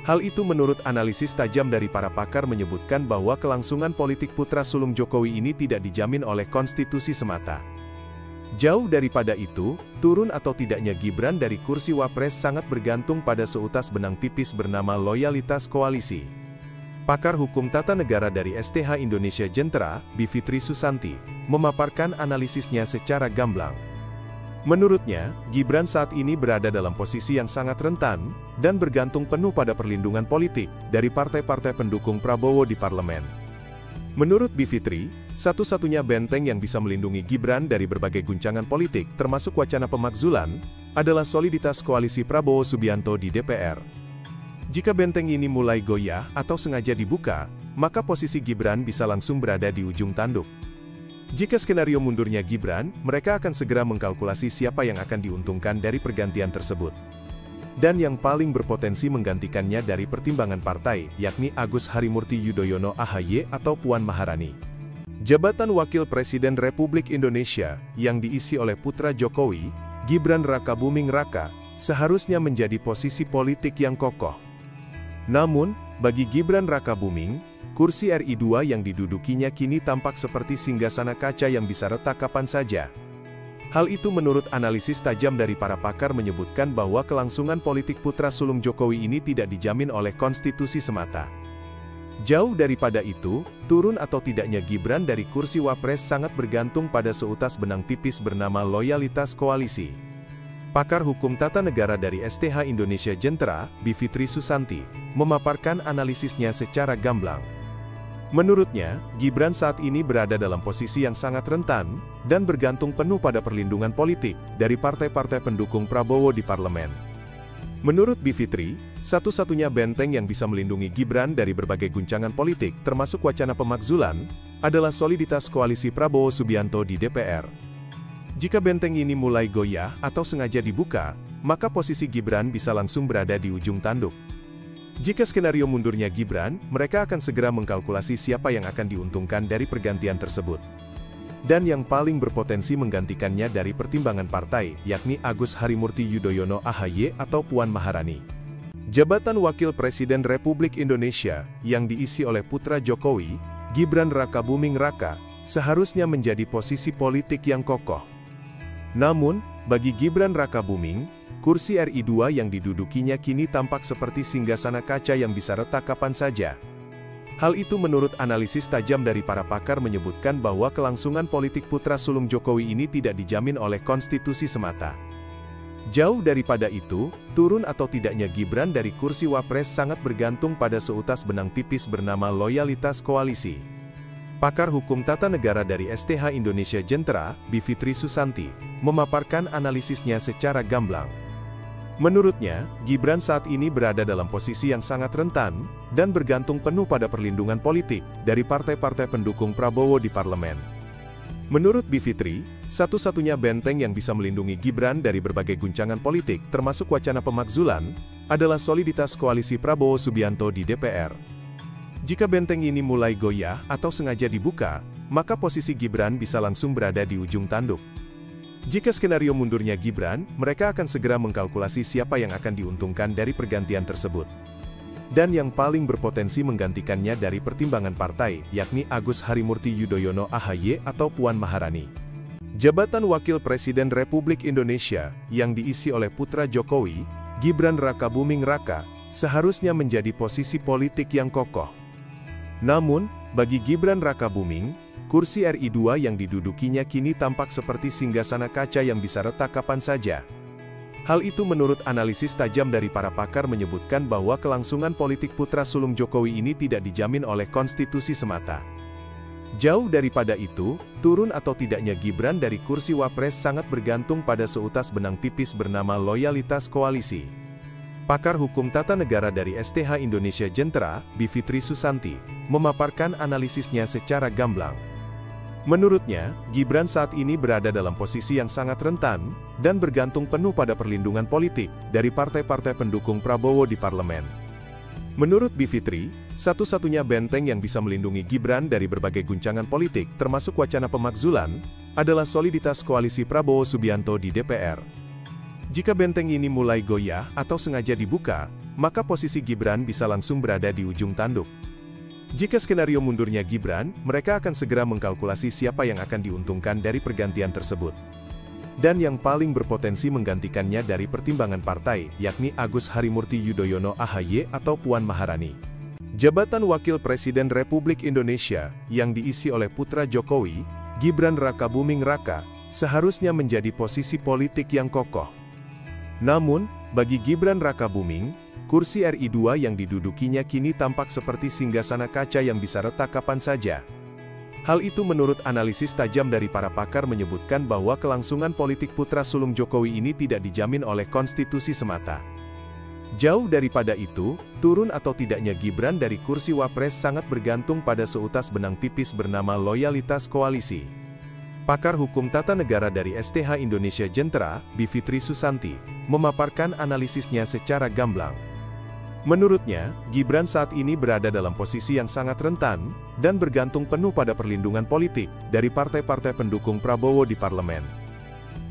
Hal itu menurut analisis tajam dari para pakar menyebutkan bahwa kelangsungan politik putra sulung Jokowi ini tidak dijamin oleh konstitusi semata. Jauh daripada itu, turun atau tidaknya Gibran dari kursi Wapres sangat bergantung pada seutas benang tipis bernama loyalitas koalisi. Pakar hukum tata negara dari STH Indonesia Jentera, Bivitri Susanti, memaparkan analisisnya secara gamblang. Menurutnya, Gibran saat ini berada dalam posisi yang sangat rentan, dan bergantung penuh pada perlindungan politik dari partai-partai pendukung Prabowo di parlemen. Menurut Bivitri, satu-satunya benteng yang bisa melindungi Gibran dari berbagai guncangan politik termasuk wacana pemakzulan, adalah soliditas koalisi Prabowo Subianto di DPR. Jika benteng ini mulai goyah atau sengaja dibuka, maka posisi Gibran bisa langsung berada di ujung tanduk. Jika skenario mundurnya Gibran, mereka akan segera mengkalkulasi siapa yang akan diuntungkan dari pergantian tersebut. Dan yang paling berpotensi menggantikannya dari pertimbangan partai, yakni Agus Harimurti Yudhoyono (AHY) atau Puan Maharani. Jabatan Wakil Presiden Republik Indonesia, yang diisi oleh putra Jokowi, Gibran Rakabuming Raka, seharusnya menjadi posisi politik yang kokoh. Namun, bagi Gibran Rakabuming, kursi RI 2 yang didudukinya kini tampak seperti singgasana kaca yang bisa retak kapan saja. Hal itu menurut analisis tajam dari para pakar menyebutkan bahwa kelangsungan politik putra sulung Jokowi ini tidak dijamin oleh konstitusi semata. Jauh daripada itu, turun atau tidaknya Gibran dari kursi Wapres sangat bergantung pada seutas benang tipis bernama loyalitas koalisi. Pakar hukum tata negara dari STH Indonesia Jentera, Bivitri Susanti, memaparkan analisisnya secara gamblang. Menurutnya, Gibran saat ini berada dalam posisi yang sangat rentan, dan bergantung penuh pada perlindungan politik dari partai-partai pendukung Prabowo di parlemen. Menurut Bivitri, satu-satunya benteng yang bisa melindungi Gibran dari berbagai guncangan politik termasuk wacana pemakzulan, adalah soliditas koalisi Prabowo Subianto di DPR. Jika benteng ini mulai goyah atau sengaja dibuka, maka posisi Gibran bisa langsung berada di ujung tanduk. Jika skenario mundurnya Gibran, mereka akan segera mengkalkulasi siapa yang akan diuntungkan dari pergantian tersebut. Dan yang paling berpotensi menggantikannya dari pertimbangan partai, yakni Agus Harimurti Yudhoyono (AHY) atau Puan Maharani. Jabatan Wakil Presiden Republik Indonesia, yang diisi oleh putra Jokowi, Gibran Rakabuming Raka, seharusnya menjadi posisi politik yang kokoh. Namun, bagi Gibran Rakabuming, kursi RI 2 yang didudukinya kini tampak seperti singgasana kaca yang bisa retak kapan saja. Hal itu menurut analisis tajam dari para pakar menyebutkan bahwa kelangsungan politik putra sulung Jokowi ini tidak dijamin oleh konstitusi semata. Jauh daripada itu, turun atau tidaknya Gibran dari kursi Wapres sangat bergantung pada seutas benang tipis bernama loyalitas koalisi. Pakar Hukum Tata Negara dari STH Indonesia Jentera, Bivitri Susanti, memaparkan analisisnya secara gamblang. Menurutnya, Gibran saat ini berada dalam posisi yang sangat rentan, dan bergantung penuh pada perlindungan politik dari partai-partai pendukung Prabowo di parlemen. Menurut Bivitri, satu-satunya benteng yang bisa melindungi Gibran dari berbagai guncangan politik termasuk wacana pemakzulan, adalah soliditas koalisi Prabowo Subianto di DPR. Jika benteng ini mulai goyah atau sengaja dibuka, maka posisi Gibran bisa langsung berada di ujung tanduk. Jika skenario mundurnya Gibran, mereka akan segera mengkalkulasi siapa yang akan diuntungkan dari pergantian tersebut. Dan yang paling berpotensi menggantikannya dari pertimbangan partai, yakni Agus Harimurti Yudhoyono AHY atau Puan Maharani. Jabatan Wakil Presiden Republik Indonesia, yang diisi oleh putra Jokowi, Gibran Rakabuming Raka, seharusnya menjadi posisi politik yang kokoh. Namun, bagi Gibran Rakabuming, kursi RI 2 yang didudukinya kini tampak seperti singgasana kaca yang bisa retak kapan saja. Hal itu menurut analisis tajam dari para pakar menyebutkan bahwa kelangsungan politik putra sulung Jokowi ini tidak dijamin oleh konstitusi semata. Jauh daripada itu, turun atau tidaknya Gibran dari kursi Wapres sangat bergantung pada seutas benang tipis bernama loyalitas koalisi. Pakar Hukum Tata Negara dari STH Indonesia Jentera, Bivitri Susanti, memaparkan analisisnya secara gamblang. Menurutnya, Gibran saat ini berada dalam posisi yang sangat rentan, dan bergantung penuh pada perlindungan politik dari partai-partai pendukung Prabowo di parlemen. Menurut Bivitri, satu-satunya benteng yang bisa melindungi Gibran dari berbagai guncangan politik termasuk wacana pemakzulan, adalah soliditas koalisi Prabowo Subianto di DPR. Jika benteng ini mulai goyah atau sengaja dibuka, maka posisi Gibran bisa langsung berada di ujung tanduk. Jika skenario mundurnya Gibran, mereka akan segera mengkalkulasi siapa yang akan diuntungkan dari pergantian tersebut. Dan yang paling berpotensi menggantikannya dari pertimbangan partai, yakni Agus Harimurti Yudhoyono AHY atau Puan Maharani. Jabatan Wakil Presiden Republik Indonesia, yang diisi oleh putra Jokowi, Gibran Rakabuming Raka, seharusnya menjadi posisi politik yang kokoh. Namun, bagi Gibran Rakabuming, kursi RI 2 yang didudukinya kini tampak seperti singgasana kaca yang bisa retak kapan saja. Hal itu menurut analisis tajam dari para pakar menyebutkan bahwa kelangsungan politik putra sulung Jokowi ini tidak dijamin oleh konstitusi semata. Jauh daripada itu, turun atau tidaknya Gibran dari kursi Wapres sangat bergantung pada seutas benang tipis bernama loyalitas koalisi. Pakar Hukum Tata Negara dari STH Indonesia Jentera, Bivitri Susanti, memaparkan analisisnya secara gamblang. Menurutnya, Gibran saat ini berada dalam posisi yang sangat rentan, dan bergantung penuh pada perlindungan politik dari partai-partai pendukung Prabowo di parlemen.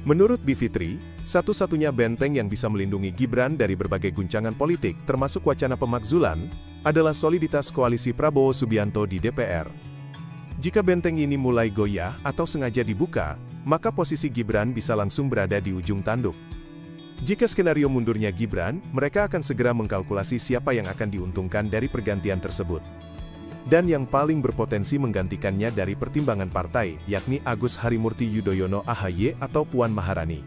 Menurut Bivitri, satu-satunya benteng yang bisa melindungi Gibran dari berbagai guncangan politik termasuk wacana pemakzulan, adalah soliditas koalisi Prabowo Subianto di DPR. Jika benteng ini mulai goyah atau sengaja dibuka, maka posisi Gibran bisa langsung berada di ujung tanduk. Jika skenario mundurnya Gibran, mereka akan segera mengkalkulasi siapa yang akan diuntungkan dari pergantian tersebut. Dan yang paling berpotensi menggantikannya dari pertimbangan partai, yakni Agus Harimurti Yudhoyono AHY atau Puan Maharani.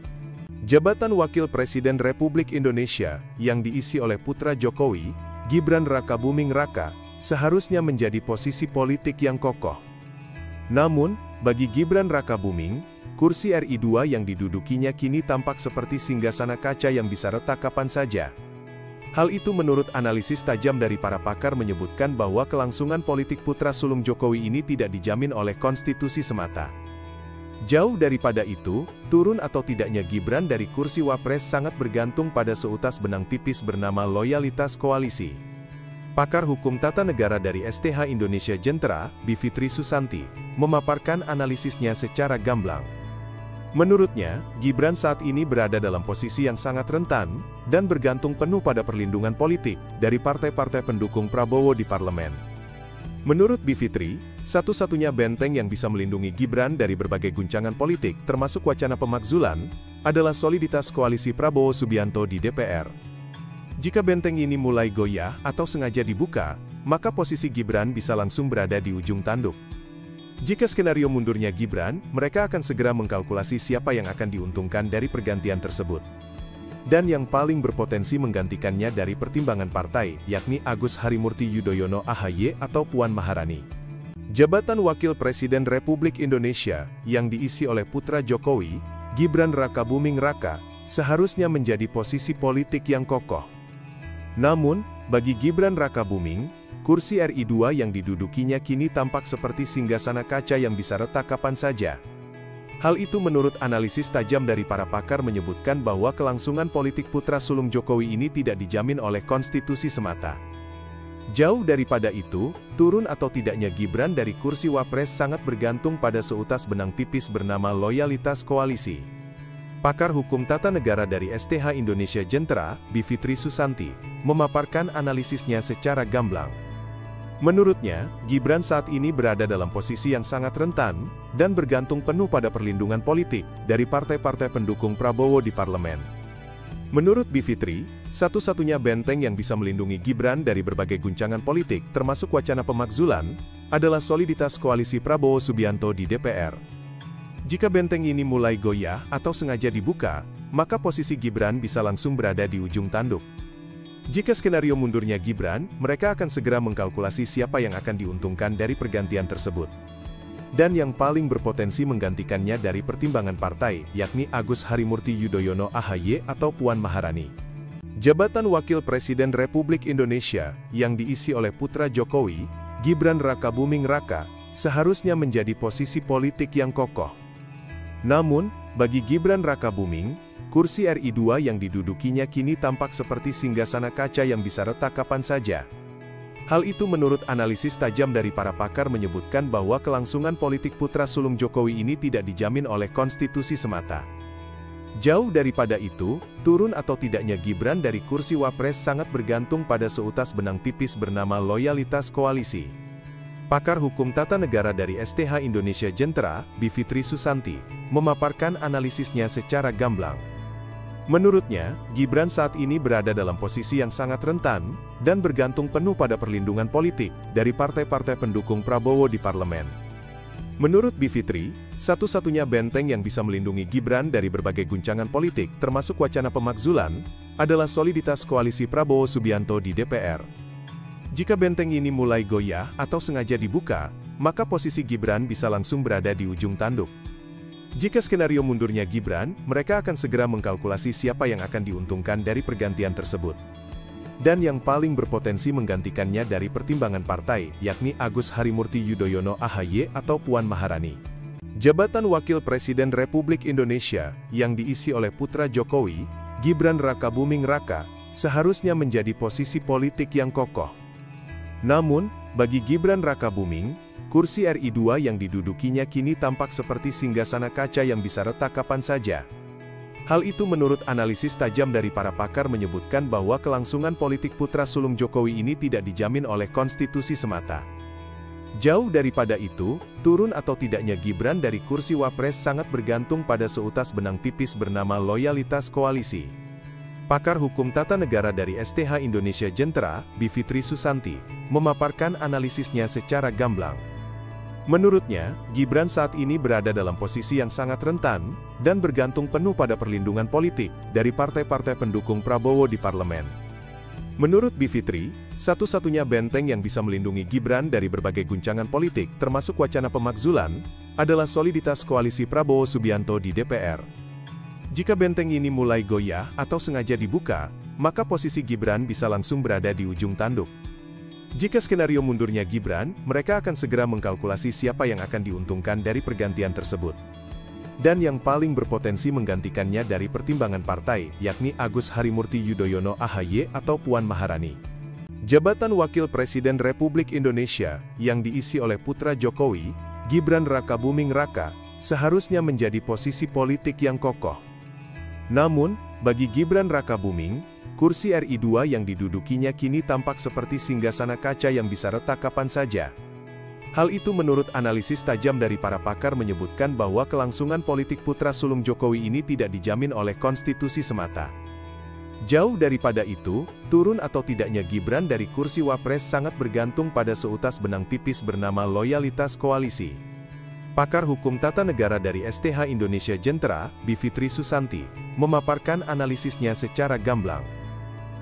Jabatan Wakil Presiden Republik Indonesia, yang diisi oleh putra Jokowi, Gibran Rakabuming Raka, seharusnya menjadi posisi politik yang kokoh. Namun, bagi Gibran Rakabuming, kursi RI 2 yang didudukinya kini tampak seperti singgasana kaca yang bisa retak kapan saja. Hal itu menurut analisis tajam dari para pakar menyebutkan bahwa kelangsungan politik putra sulung Jokowi ini tidak dijamin oleh konstitusi semata. Jauh daripada itu, turun atau tidaknya Gibran dari kursi Wapres sangat bergantung pada seutas benang tipis bernama loyalitas koalisi. Pakar Hukum Tata Negara dari STH Indonesia Jentera, Bivitri Susanti, memaparkan analisisnya secara gamblang. Menurutnya, Gibran saat ini berada dalam posisi yang sangat rentan, dan bergantung penuh pada perlindungan politik dari partai-partai pendukung Prabowo di parlemen. Menurut Bivitri, satu-satunya benteng yang bisa melindungi Gibran dari berbagai guncangan politik termasuk wacana pemakzulan, adalah soliditas koalisi Prabowo Subianto di DPR. Jika benteng ini mulai goyah atau sengaja dibuka, maka posisi Gibran bisa langsung berada di ujung tanduk. Jika skenario mundurnya Gibran, mereka akan segera mengkalkulasi siapa yang akan diuntungkan dari pergantian tersebut. dan yang paling berpotensi menggantikannya dari pertimbangan partai, yakni Agus Harimurti Yudhoyono (AHY) atau Puan Maharani. Jabatan Wakil Presiden Republik Indonesia, yang diisi oleh putra Jokowi, Gibran Rakabuming Raka, seharusnya menjadi posisi politik yang kokoh. Namun, bagi Gibran Rakabuming, kursi RI 2 yang didudukinya kini tampak seperti singgasana kaca yang bisa retak kapan saja. Hal itu menurut analisis tajam dari para pakar menyebutkan bahwa kelangsungan politik putra sulung Jokowi ini tidak dijamin oleh konstitusi semata. Jauh daripada itu, turun atau tidaknya Gibran dari kursi Wapres sangat bergantung pada seutas benang tipis bernama loyalitas koalisi. Pakar hukum tata negara dari STH Indonesia Jentera, Bivitri Susanti, memaparkan analisisnya secara gamblang. Menurutnya, Gibran saat ini berada dalam posisi yang sangat rentan, dan bergantung penuh pada perlindungan politik dari partai-partai pendukung Prabowo di parlemen. Menurut Bivitri, satu-satunya benteng yang bisa melindungi Gibran dari berbagai guncangan politik termasuk wacana pemakzulan, adalah soliditas koalisi Prabowo Subianto di DPR. Jika benteng ini mulai goyah atau sengaja dibuka, maka posisi Gibran bisa langsung berada di ujung tanduk. Jika skenario mundurnya Gibran, mereka akan segera mengkalkulasi siapa yang akan diuntungkan dari pergantian tersebut. Dan yang paling berpotensi menggantikannya dari pertimbangan partai, yakni Agus Harimurti Yudhoyono (AHY) atau Puan Maharani. Jabatan Wakil Presiden Republik Indonesia, yang diisi oleh putra Jokowi, Gibran Rakabuming Raka, seharusnya menjadi posisi politik yang kokoh. Namun, bagi Gibran Rakabuming, kursi RI 2 yang didudukinya kini tampak seperti singgasana kaca yang bisa retak kapan saja. Hal itu menurut analisis tajam dari para pakar menyebutkan bahwa kelangsungan politik putra sulung Jokowi ini tidak dijamin oleh konstitusi semata. Jauh daripada itu, turun atau tidaknya Gibran dari kursi Wapres sangat bergantung pada seutas benang tipis bernama loyalitas koalisi. Pakar hukum tata negara dari STH Indonesia Jentera, Bivitri Susanti, memaparkan analisisnya secara gamblang. Menurutnya, Gibran saat ini berada dalam posisi yang sangat rentan, dan bergantung penuh pada perlindungan politik dari partai-partai pendukung Prabowo di parlemen. Menurut Bivitri, satu-satunya benteng yang bisa melindungi Gibran dari berbagai guncangan politik termasuk wacana pemakzulan, adalah soliditas koalisi Prabowo Subianto di DPR. Jika benteng ini mulai goyah atau sengaja dibuka, maka posisi Gibran bisa langsung berada di ujung tanduk. Jika skenario mundurnya Gibran, mereka akan segera mengkalkulasi siapa yang akan diuntungkan dari pergantian tersebut. Dan yang paling berpotensi menggantikannya dari pertimbangan partai, yakni Agus Harimurti Yudhoyono (AHY) atau Puan Maharani. Jabatan Wakil Presiden Republik Indonesia, yang diisi oleh putra Jokowi, Gibran Rakabuming Raka, seharusnya menjadi posisi politik yang kokoh. Namun, bagi Gibran Rakabuming, kursi RI 2 yang didudukinya kini tampak seperti singgasana kaca yang bisa retak kapan saja. Hal itu menurut analisis tajam dari para pakar menyebutkan bahwa kelangsungan politik putra sulung Jokowi ini tidak dijamin oleh konstitusi semata. Jauh daripada itu, turun atau tidaknya Gibran dari kursi Wapres sangat bergantung pada seutas benang tipis bernama loyalitas koalisi. Pakar hukum tata negara dari STH Indonesia Jentera, Bivitri Susanti, memaparkan analisisnya secara gamblang. Menurutnya, Gibran saat ini berada dalam posisi yang sangat rentan, dan bergantung penuh pada perlindungan politik dari partai-partai pendukung Prabowo di parlemen. Menurut Bivitri, satu-satunya benteng yang bisa melindungi Gibran dari berbagai guncangan politik termasuk wacana pemakzulan, adalah soliditas koalisi Prabowo Subianto di DPR. Jika benteng ini mulai goyah atau sengaja dibuka, maka posisi Gibran bisa langsung berada di ujung tanduk. Jika skenario mundurnya Gibran, mereka akan segera mengkalkulasi siapa yang akan diuntungkan dari pergantian tersebut. Dan yang paling berpotensi menggantikannya dari pertimbangan partai, yakni Agus Harimurti Yudhoyono (AHY) atau Puan Maharani. Jabatan Wakil Presiden Republik Indonesia, yang diisi oleh putra Jokowi, Gibran Rakabuming Raka, seharusnya menjadi posisi politik yang kokoh. Namun, bagi Gibran Rakabuming, kursi RI 2 yang didudukinya kini tampak seperti singgasana kaca yang bisa retak kapan saja. Hal itu menurut analisis tajam dari para pakar menyebutkan bahwa kelangsungan politik putra sulung Jokowi ini tidak dijamin oleh konstitusi semata. Jauh daripada itu, turun atau tidaknya Gibran dari kursi Wapres sangat bergantung pada seutas benang tipis bernama loyalitas koalisi. Pakar hukum tata negara dari STH Indonesia Jentera, Bivitri Susanti, memaparkan analisisnya secara gamblang.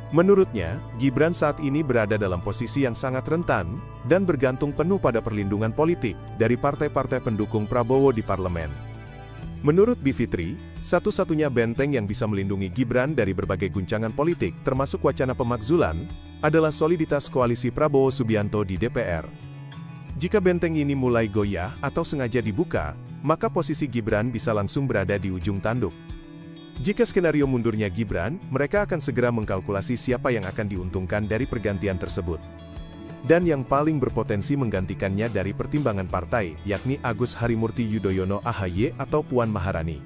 Menurutnya, Gibran saat ini berada dalam posisi yang sangat rentan, dan bergantung penuh pada perlindungan politik dari partai-partai pendukung Prabowo di parlemen. Menurut Bivitri, satu-satunya benteng yang bisa melindungi Gibran dari berbagai guncangan politik termasuk wacana pemakzulan, adalah soliditas koalisi Prabowo Subianto di DPR. Jika benteng ini mulai goyah atau sengaja dibuka, maka posisi Gibran bisa langsung berada di ujung tanduk. Jika skenario mundurnya Gibran, mereka akan segera mengkalkulasi siapa yang akan diuntungkan dari pergantian tersebut. Dan yang paling berpotensi menggantikannya dari pertimbangan partai, yakni Agus Harimurti Yudhoyono AHY atau Puan Maharani.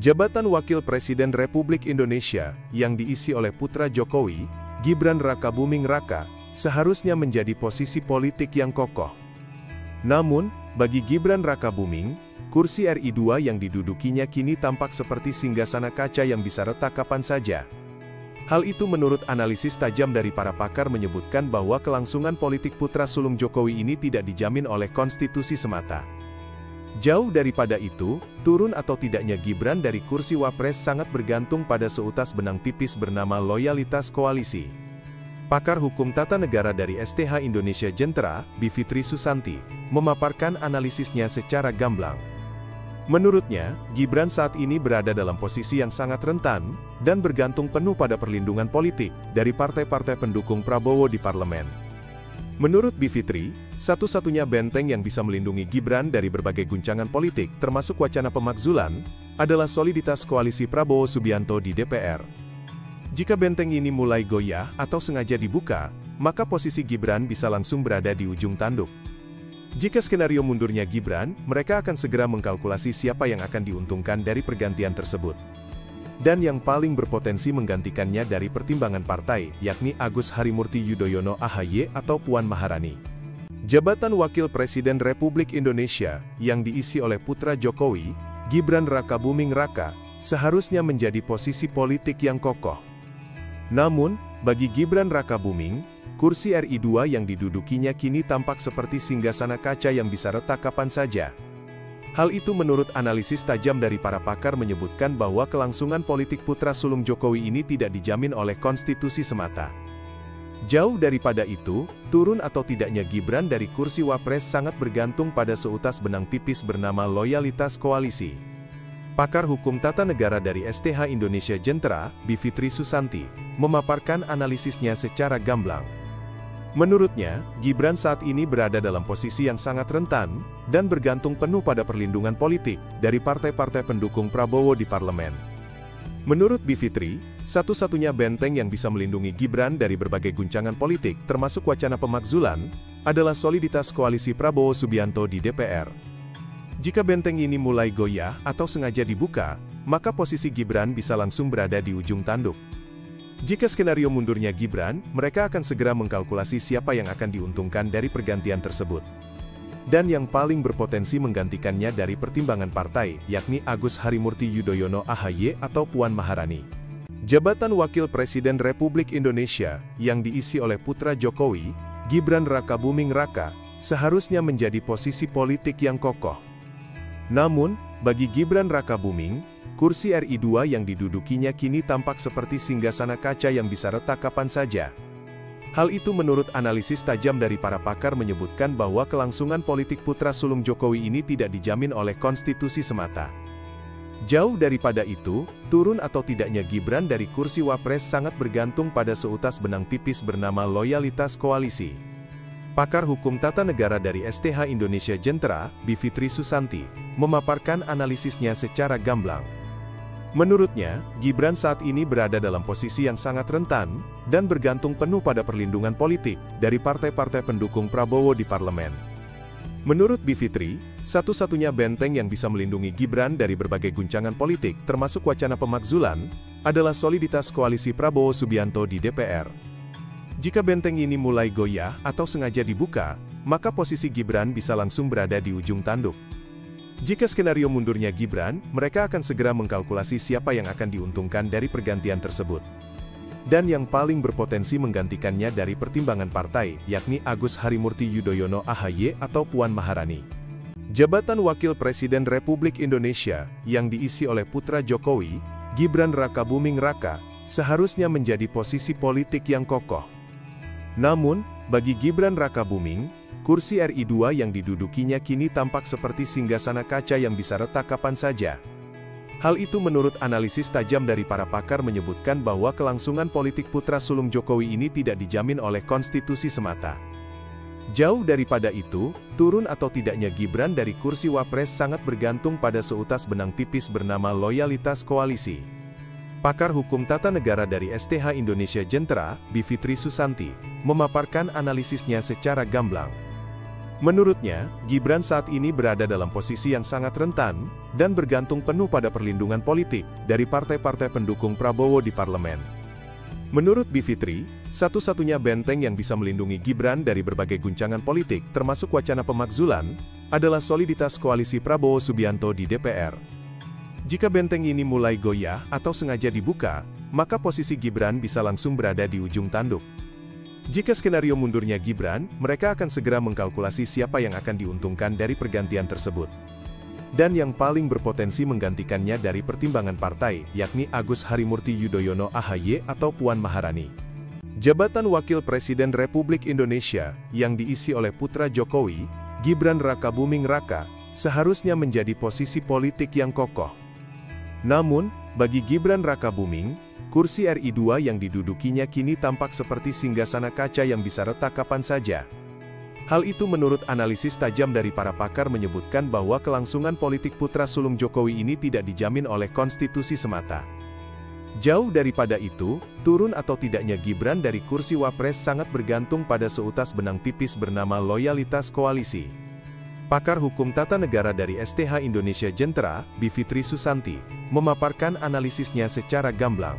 Jabatan Wakil Presiden Republik Indonesia, yang diisi oleh putra Jokowi, Gibran Rakabuming Raka, seharusnya menjadi posisi politik yang kokoh. Namun, bagi Gibran Rakabuming, kursi RI 2 yang didudukinya kini tampak seperti singgasana kaca yang bisa retak kapan saja. Hal itu menurut analisis tajam dari para pakar menyebutkan bahwa kelangsungan politik putra sulung Jokowi ini tidak dijamin oleh konstitusi semata. Jauh daripada itu, turun atau tidaknya Gibran dari kursi Wapres sangat bergantung pada seutas benang tipis bernama loyalitas koalisi. Pakar hukum tata negara dari STH Indonesia Jentera, Bivitri Susanti, memaparkan analisisnya secara gamblang. Menurutnya, Gibran saat ini berada dalam posisi yang sangat rentan, dan bergantung penuh pada perlindungan politik dari partai-partai pendukung Prabowo di parlemen. Menurut Bivitri, satu-satunya benteng yang bisa melindungi Gibran dari berbagai guncangan politik termasuk wacana pemakzulan, adalah soliditas koalisi Prabowo Subianto di DPR. Jika benteng ini mulai goyah atau sengaja dibuka, maka posisi Gibran bisa langsung berada di ujung tanduk. Jika skenario mundurnya Gibran, mereka akan segera mengkalkulasi siapa yang akan diuntungkan dari pergantian tersebut. Dan yang paling berpotensi menggantikannya dari pertimbangan partai, yakni Agus Harimurti Yudhoyono AHY atau Puan Maharani. Jabatan Wakil Presiden Republik Indonesia, yang diisi oleh putra Jokowi, Gibran Rakabuming Raka, seharusnya menjadi posisi politik yang kokoh. Namun, bagi Gibran Rakabuming, kursi RI 2 yang didudukinya kini tampak seperti singgasana kaca yang bisa retak kapan saja. Hal itu menurut analisis tajam dari para pakar menyebutkan bahwa kelangsungan politik putra sulung Jokowi ini tidak dijamin oleh konstitusi semata. Jauh daripada itu, turun atau tidaknya Gibran dari kursi Wapres sangat bergantung pada seutas benang tipis bernama loyalitas koalisi. Pakar hukum tata negara dari STH Indonesia Jentera, Bivitri Susanti, memaparkan analisisnya secara gamblang. Menurutnya, Gibran saat ini berada dalam posisi yang sangat rentan, dan bergantung penuh pada perlindungan politik dari partai-partai pendukung Prabowo di parlemen. Menurut Bivitri, satu-satunya benteng yang bisa melindungi Gibran dari berbagai guncangan politik termasuk wacana pemakzulan, adalah soliditas koalisi Prabowo Subianto di DPR. Jika benteng ini mulai goyah atau sengaja dibuka, maka posisi Gibran bisa langsung berada di ujung tanduk. Jika skenario mundurnya Gibran, mereka akan segera mengkalkulasi siapa yang akan diuntungkan dari pergantian tersebut. Dan yang paling berpotensi menggantikannya dari pertimbangan partai, yakni Agus Harimurti Yudhoyono AHY atau Puan Maharani. Jabatan Wakil Presiden Republik Indonesia, yang diisi oleh putra Jokowi, Gibran Rakabuming Raka, seharusnya menjadi posisi politik yang kokoh. Namun, bagi Gibran Rakabuming, kursi RI 2 yang didudukinya kini tampak seperti singgasana kaca yang bisa retak kapan saja. Hal itu menurut analisis tajam dari para pakar menyebutkan bahwa kelangsungan politik putra sulung Jokowi ini tidak dijamin oleh konstitusi semata. Jauh daripada itu, turun atau tidaknya Gibran dari kursi Wapres sangat bergantung pada seutas benang tipis bernama loyalitas koalisi. Pakar hukum tata negara dari STH Indonesia Jentera, Bivitri Susanti, memaparkan analisisnya secara gamblang. Menurutnya, Gibran saat ini berada dalam posisi yang sangat rentan, dan bergantung penuh pada perlindungan politik dari partai-partai pendukung Prabowo di parlemen. Menurut Bivitri, satu-satunya benteng yang bisa melindungi Gibran dari berbagai guncangan politik termasuk wacana pemakzulan, adalah soliditas koalisi Prabowo Subianto di DPR. Jika benteng ini mulai goyah atau sengaja dibuka, maka posisi Gibran bisa langsung berada di ujung tanduk. Jika skenario mundurnya Gibran, mereka akan segera mengkalkulasi siapa yang akan diuntungkan dari pergantian tersebut. Dan yang paling berpotensi menggantikannya dari pertimbangan partai, yakni Agus Harimurti Yudhoyono AHY atau Puan Maharani. Jabatan Wakil Presiden Republik Indonesia, yang diisi oleh putra Jokowi, Gibran Rakabuming Raka, seharusnya menjadi posisi politik yang kokoh. Namun, bagi Gibran Rakabuming, kursi RI 2 yang didudukinya kini tampak seperti singgasana kaca yang bisa retak kapan saja. Hal itu menurut analisis tajam dari para pakar menyebutkan bahwa kelangsungan politik putra sulung Jokowi ini tidak dijamin oleh konstitusi semata. Jauh daripada itu, turun atau tidaknya Gibran dari kursi Wapres sangat bergantung pada seutas benang tipis bernama loyalitas koalisi. Pakar hukum tata negara dari STH Indonesia Jentera, Bivitri Susanti, memaparkan analisisnya secara gamblang. Menurutnya, Gibran saat ini berada dalam posisi yang sangat rentan, dan bergantung penuh pada perlindungan politik, dari partai-partai pendukung Prabowo di parlemen. Menurut Bivitri, satu-satunya benteng yang bisa melindungi Gibran dari berbagai guncangan politik, termasuk wacana pemakzulan, adalah soliditas koalisi Prabowo Subianto di DPR. Jika benteng ini mulai goyah atau sengaja dibuka, maka posisi Gibran bisa langsung berada di ujung tanduk. Jika skenario mundurnya Gibran, mereka akan segera mengkalkulasi siapa yang akan diuntungkan dari pergantian tersebut. Dan yang paling berpotensi menggantikannya dari pertimbangan partai, yakni Agus Harimurti Yudhoyono AHY atau Puan Maharani. Jabatan Wakil Presiden Republik Indonesia, yang diisi oleh putra Jokowi, Gibran Rakabuming Raka, seharusnya menjadi posisi politik yang kokoh. Namun, bagi Gibran Rakabuming, kursi RI 2 yang didudukinya kini tampak seperti singgasana kaca yang bisa retak kapan saja. Hal itu menurut analisis tajam dari para pakar menyebutkan bahwa kelangsungan politik putra sulung Jokowi ini tidak dijamin oleh konstitusi semata. Jauh daripada itu, turun atau tidaknya Gibran dari kursi Wapres sangat bergantung pada seutas benang tipis bernama loyalitas koalisi. Pakar hukum tata negara dari STH Indonesia Jentera, Bivitri Susanti, memaparkan analisisnya secara gamblang.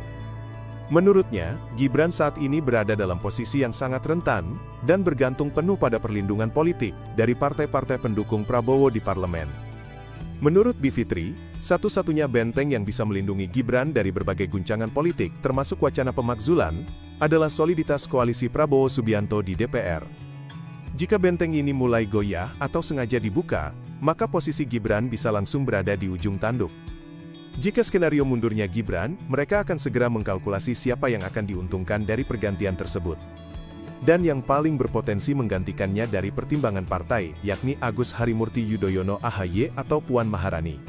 Menurutnya, Gibran saat ini berada dalam posisi yang sangat rentan, dan bergantung penuh pada perlindungan politik, dari partai-partai pendukung Prabowo di parlemen. Menurut Bivitri, satu-satunya benteng yang bisa melindungi Gibran dari berbagai guncangan politik, termasuk wacana pemakzulan, adalah soliditas koalisi Prabowo Subianto di DPR. Jika benteng ini mulai goyah atau sengaja dibuka, maka posisi Gibran bisa langsung berada di ujung tanduk. Jika skenario mundurnya Gibran, mereka akan segera mengkalkulasi siapa yang akan diuntungkan dari pergantian tersebut. Dan yang paling berpotensi menggantikannya dari pertimbangan partai, yakni Agus Harimurti Yudhoyono AHY atau Puan Maharani.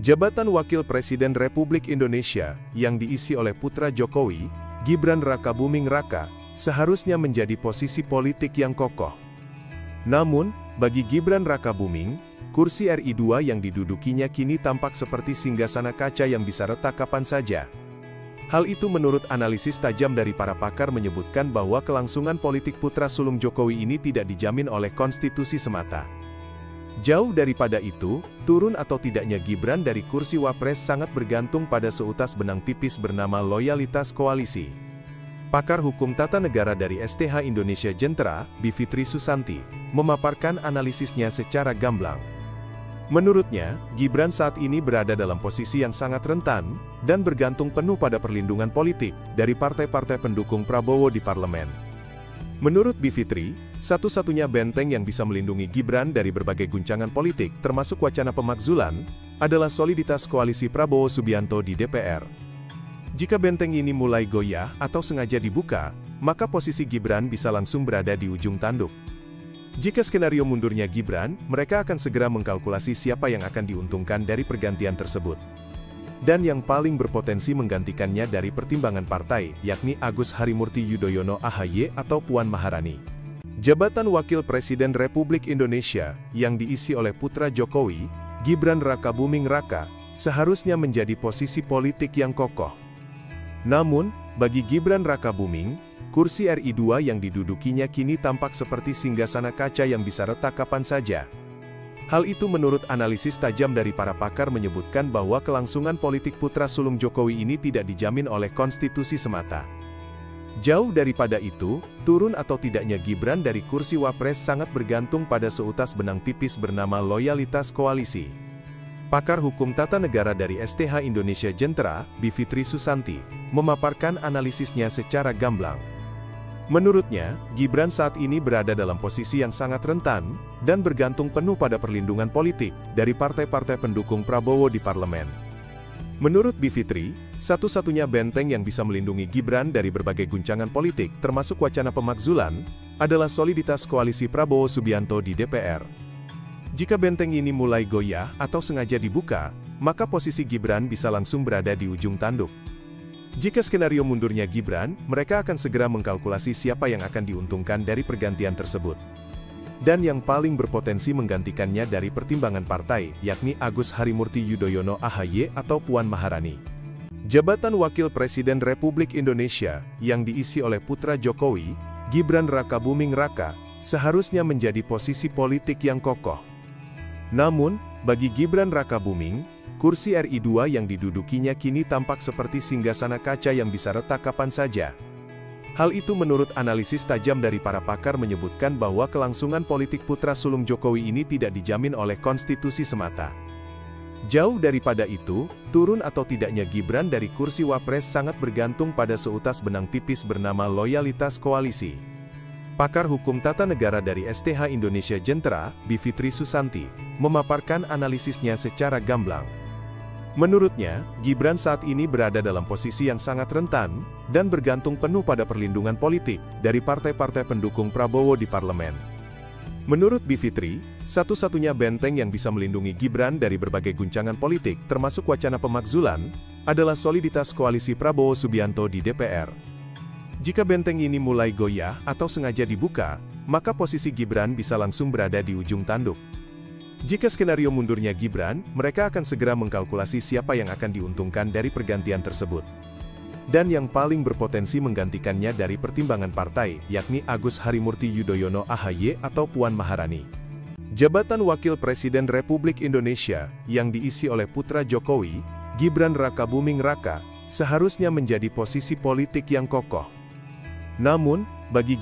Jabatan Wakil Presiden Republik Indonesia, yang diisi oleh putra Jokowi, Gibran Rakabuming Raka, seharusnya menjadi posisi politik yang kokoh. Namun, bagi Gibran Rakabuming, kursi RI 2 yang didudukinya kini tampak seperti singgasana kaca yang bisa retak kapan saja. Hal itu menurut analisis tajam dari para pakar menyebutkan bahwa kelangsungan politik putra sulung Jokowi ini tidak dijamin oleh konstitusi semata. Jauh daripada itu, turun atau tidaknya Gibran dari kursi Wapres sangat bergantung pada seutas benang tipis bernama loyalitas koalisi. Pakar hukum tata negara dari STH Indonesia Jentera, Bivitri Susanti, memaparkan analisisnya secara gamblang. Menurutnya, Gibran saat ini berada dalam posisi yang sangat rentan, dan bergantung penuh pada perlindungan politik, dari partai-partai pendukung Prabowo di parlemen. Menurut Bivitri, satu-satunya benteng yang bisa melindungi Gibran dari berbagai guncangan politik, termasuk wacana pemakzulan, adalah soliditas koalisi Prabowo Subianto di DPR. Jika benteng ini mulai goyah atau sengaja dibuka, maka posisi Gibran bisa langsung berada di ujung tanduk. Jika skenario mundurnya Gibran, mereka akan segera mengkalkulasi siapa yang akan diuntungkan dari pergantian tersebut. Dan yang paling berpotensi menggantikannya dari pertimbangan partai, yakni Agus Harimurti Yudhoyono AHY atau Puan Maharani. Jabatan Wakil Presiden Republik Indonesia, yang diisi oleh putra Jokowi, Gibran Rakabuming Raka, seharusnya menjadi posisi politik yang kokoh. Namun, bagi Gibran Rakabuming, kursi RI 2 yang didudukinya kini tampak seperti singgasana kaca yang bisa retak kapan saja. Hal itu menurut analisis tajam dari para pakar menyebutkan bahwa kelangsungan politik putra sulung Jokowi ini tidak dijamin oleh konstitusi semata. Jauh daripada itu, turun atau tidaknya Gibran dari kursi Wapres sangat bergantung pada seutas benang tipis bernama loyalitas koalisi. Pakar hukum tata negara dari STH Indonesia Jentera, Bivitri Susanti, memaparkan analisisnya secara gamblang. Menurutnya, Gibran saat ini berada dalam posisi yang sangat rentan, dan bergantung penuh pada perlindungan politik, dari partai-partai pendukung Prabowo di parlemen. Menurut Bivitri, satu-satunya benteng yang bisa melindungi Gibran dari berbagai guncangan politik termasuk wacana pemakzulan, adalah soliditas koalisi Prabowo Subianto di DPR. Jika benteng ini mulai goyah atau sengaja dibuka, maka posisi Gibran bisa langsung berada di ujung tanduk. Jika skenario mundurnya Gibran, mereka akan segera mengkalkulasi siapa yang akan diuntungkan dari pergantian tersebut. Dan yang paling berpotensi menggantikannya dari pertimbangan partai, yakni Agus Harimurti Yudhoyono AHY atau Puan Maharani. Jabatan Wakil Presiden Republik Indonesia, yang diisi oleh putra Jokowi, Gibran Rakabuming Raka, seharusnya menjadi posisi politik yang kokoh. Namun, bagi Gibran Rakabuming, kursi RI 2 yang didudukinya kini tampak seperti singgasana kaca yang bisa retak kapan saja. Hal itu menurut analisis tajam dari para pakar menyebutkan bahwa kelangsungan politik putra sulung Jokowi ini tidak dijamin oleh konstitusi semata. Jauh daripada itu, turun atau tidaknya Gibran dari kursi Wapres sangat bergantung pada seutas benang tipis bernama loyalitas koalisi. Pakar hukum tata negara dari STH Indonesia Jentera, Bivitri Susanti, memaparkan analisisnya secara gamblang. Menurutnya, Gibran saat ini berada dalam posisi yang sangat rentan, dan bergantung penuh pada perlindungan politik dari partai-partai pendukung Prabowo di parlemen. Menurut Bivitri, satu-satunya benteng yang bisa melindungi Gibran dari berbagai guncangan politik termasuk wacana pemakzulan, adalah soliditas koalisi Prabowo Subianto di DPR. Jika benteng ini mulai goyah atau sengaja dibuka, maka posisi Gibran bisa langsung berada di ujung tanduk. Jika skenario mundurnya Gibran, mereka akan segera mengkalkulasi siapa yang akan diuntungkan dari pergantian tersebut. Dan yang paling berpotensi menggantikannya dari pertimbangan partai, yakni Agus Harimurti Yudhoyono AHY atau Puan Maharani. Jabatan Wakil Presiden Republik Indonesia, yang diisi oleh putra Jokowi, Gibran Rakabuming Raka, seharusnya menjadi posisi politik yang kokoh. Namun, bagi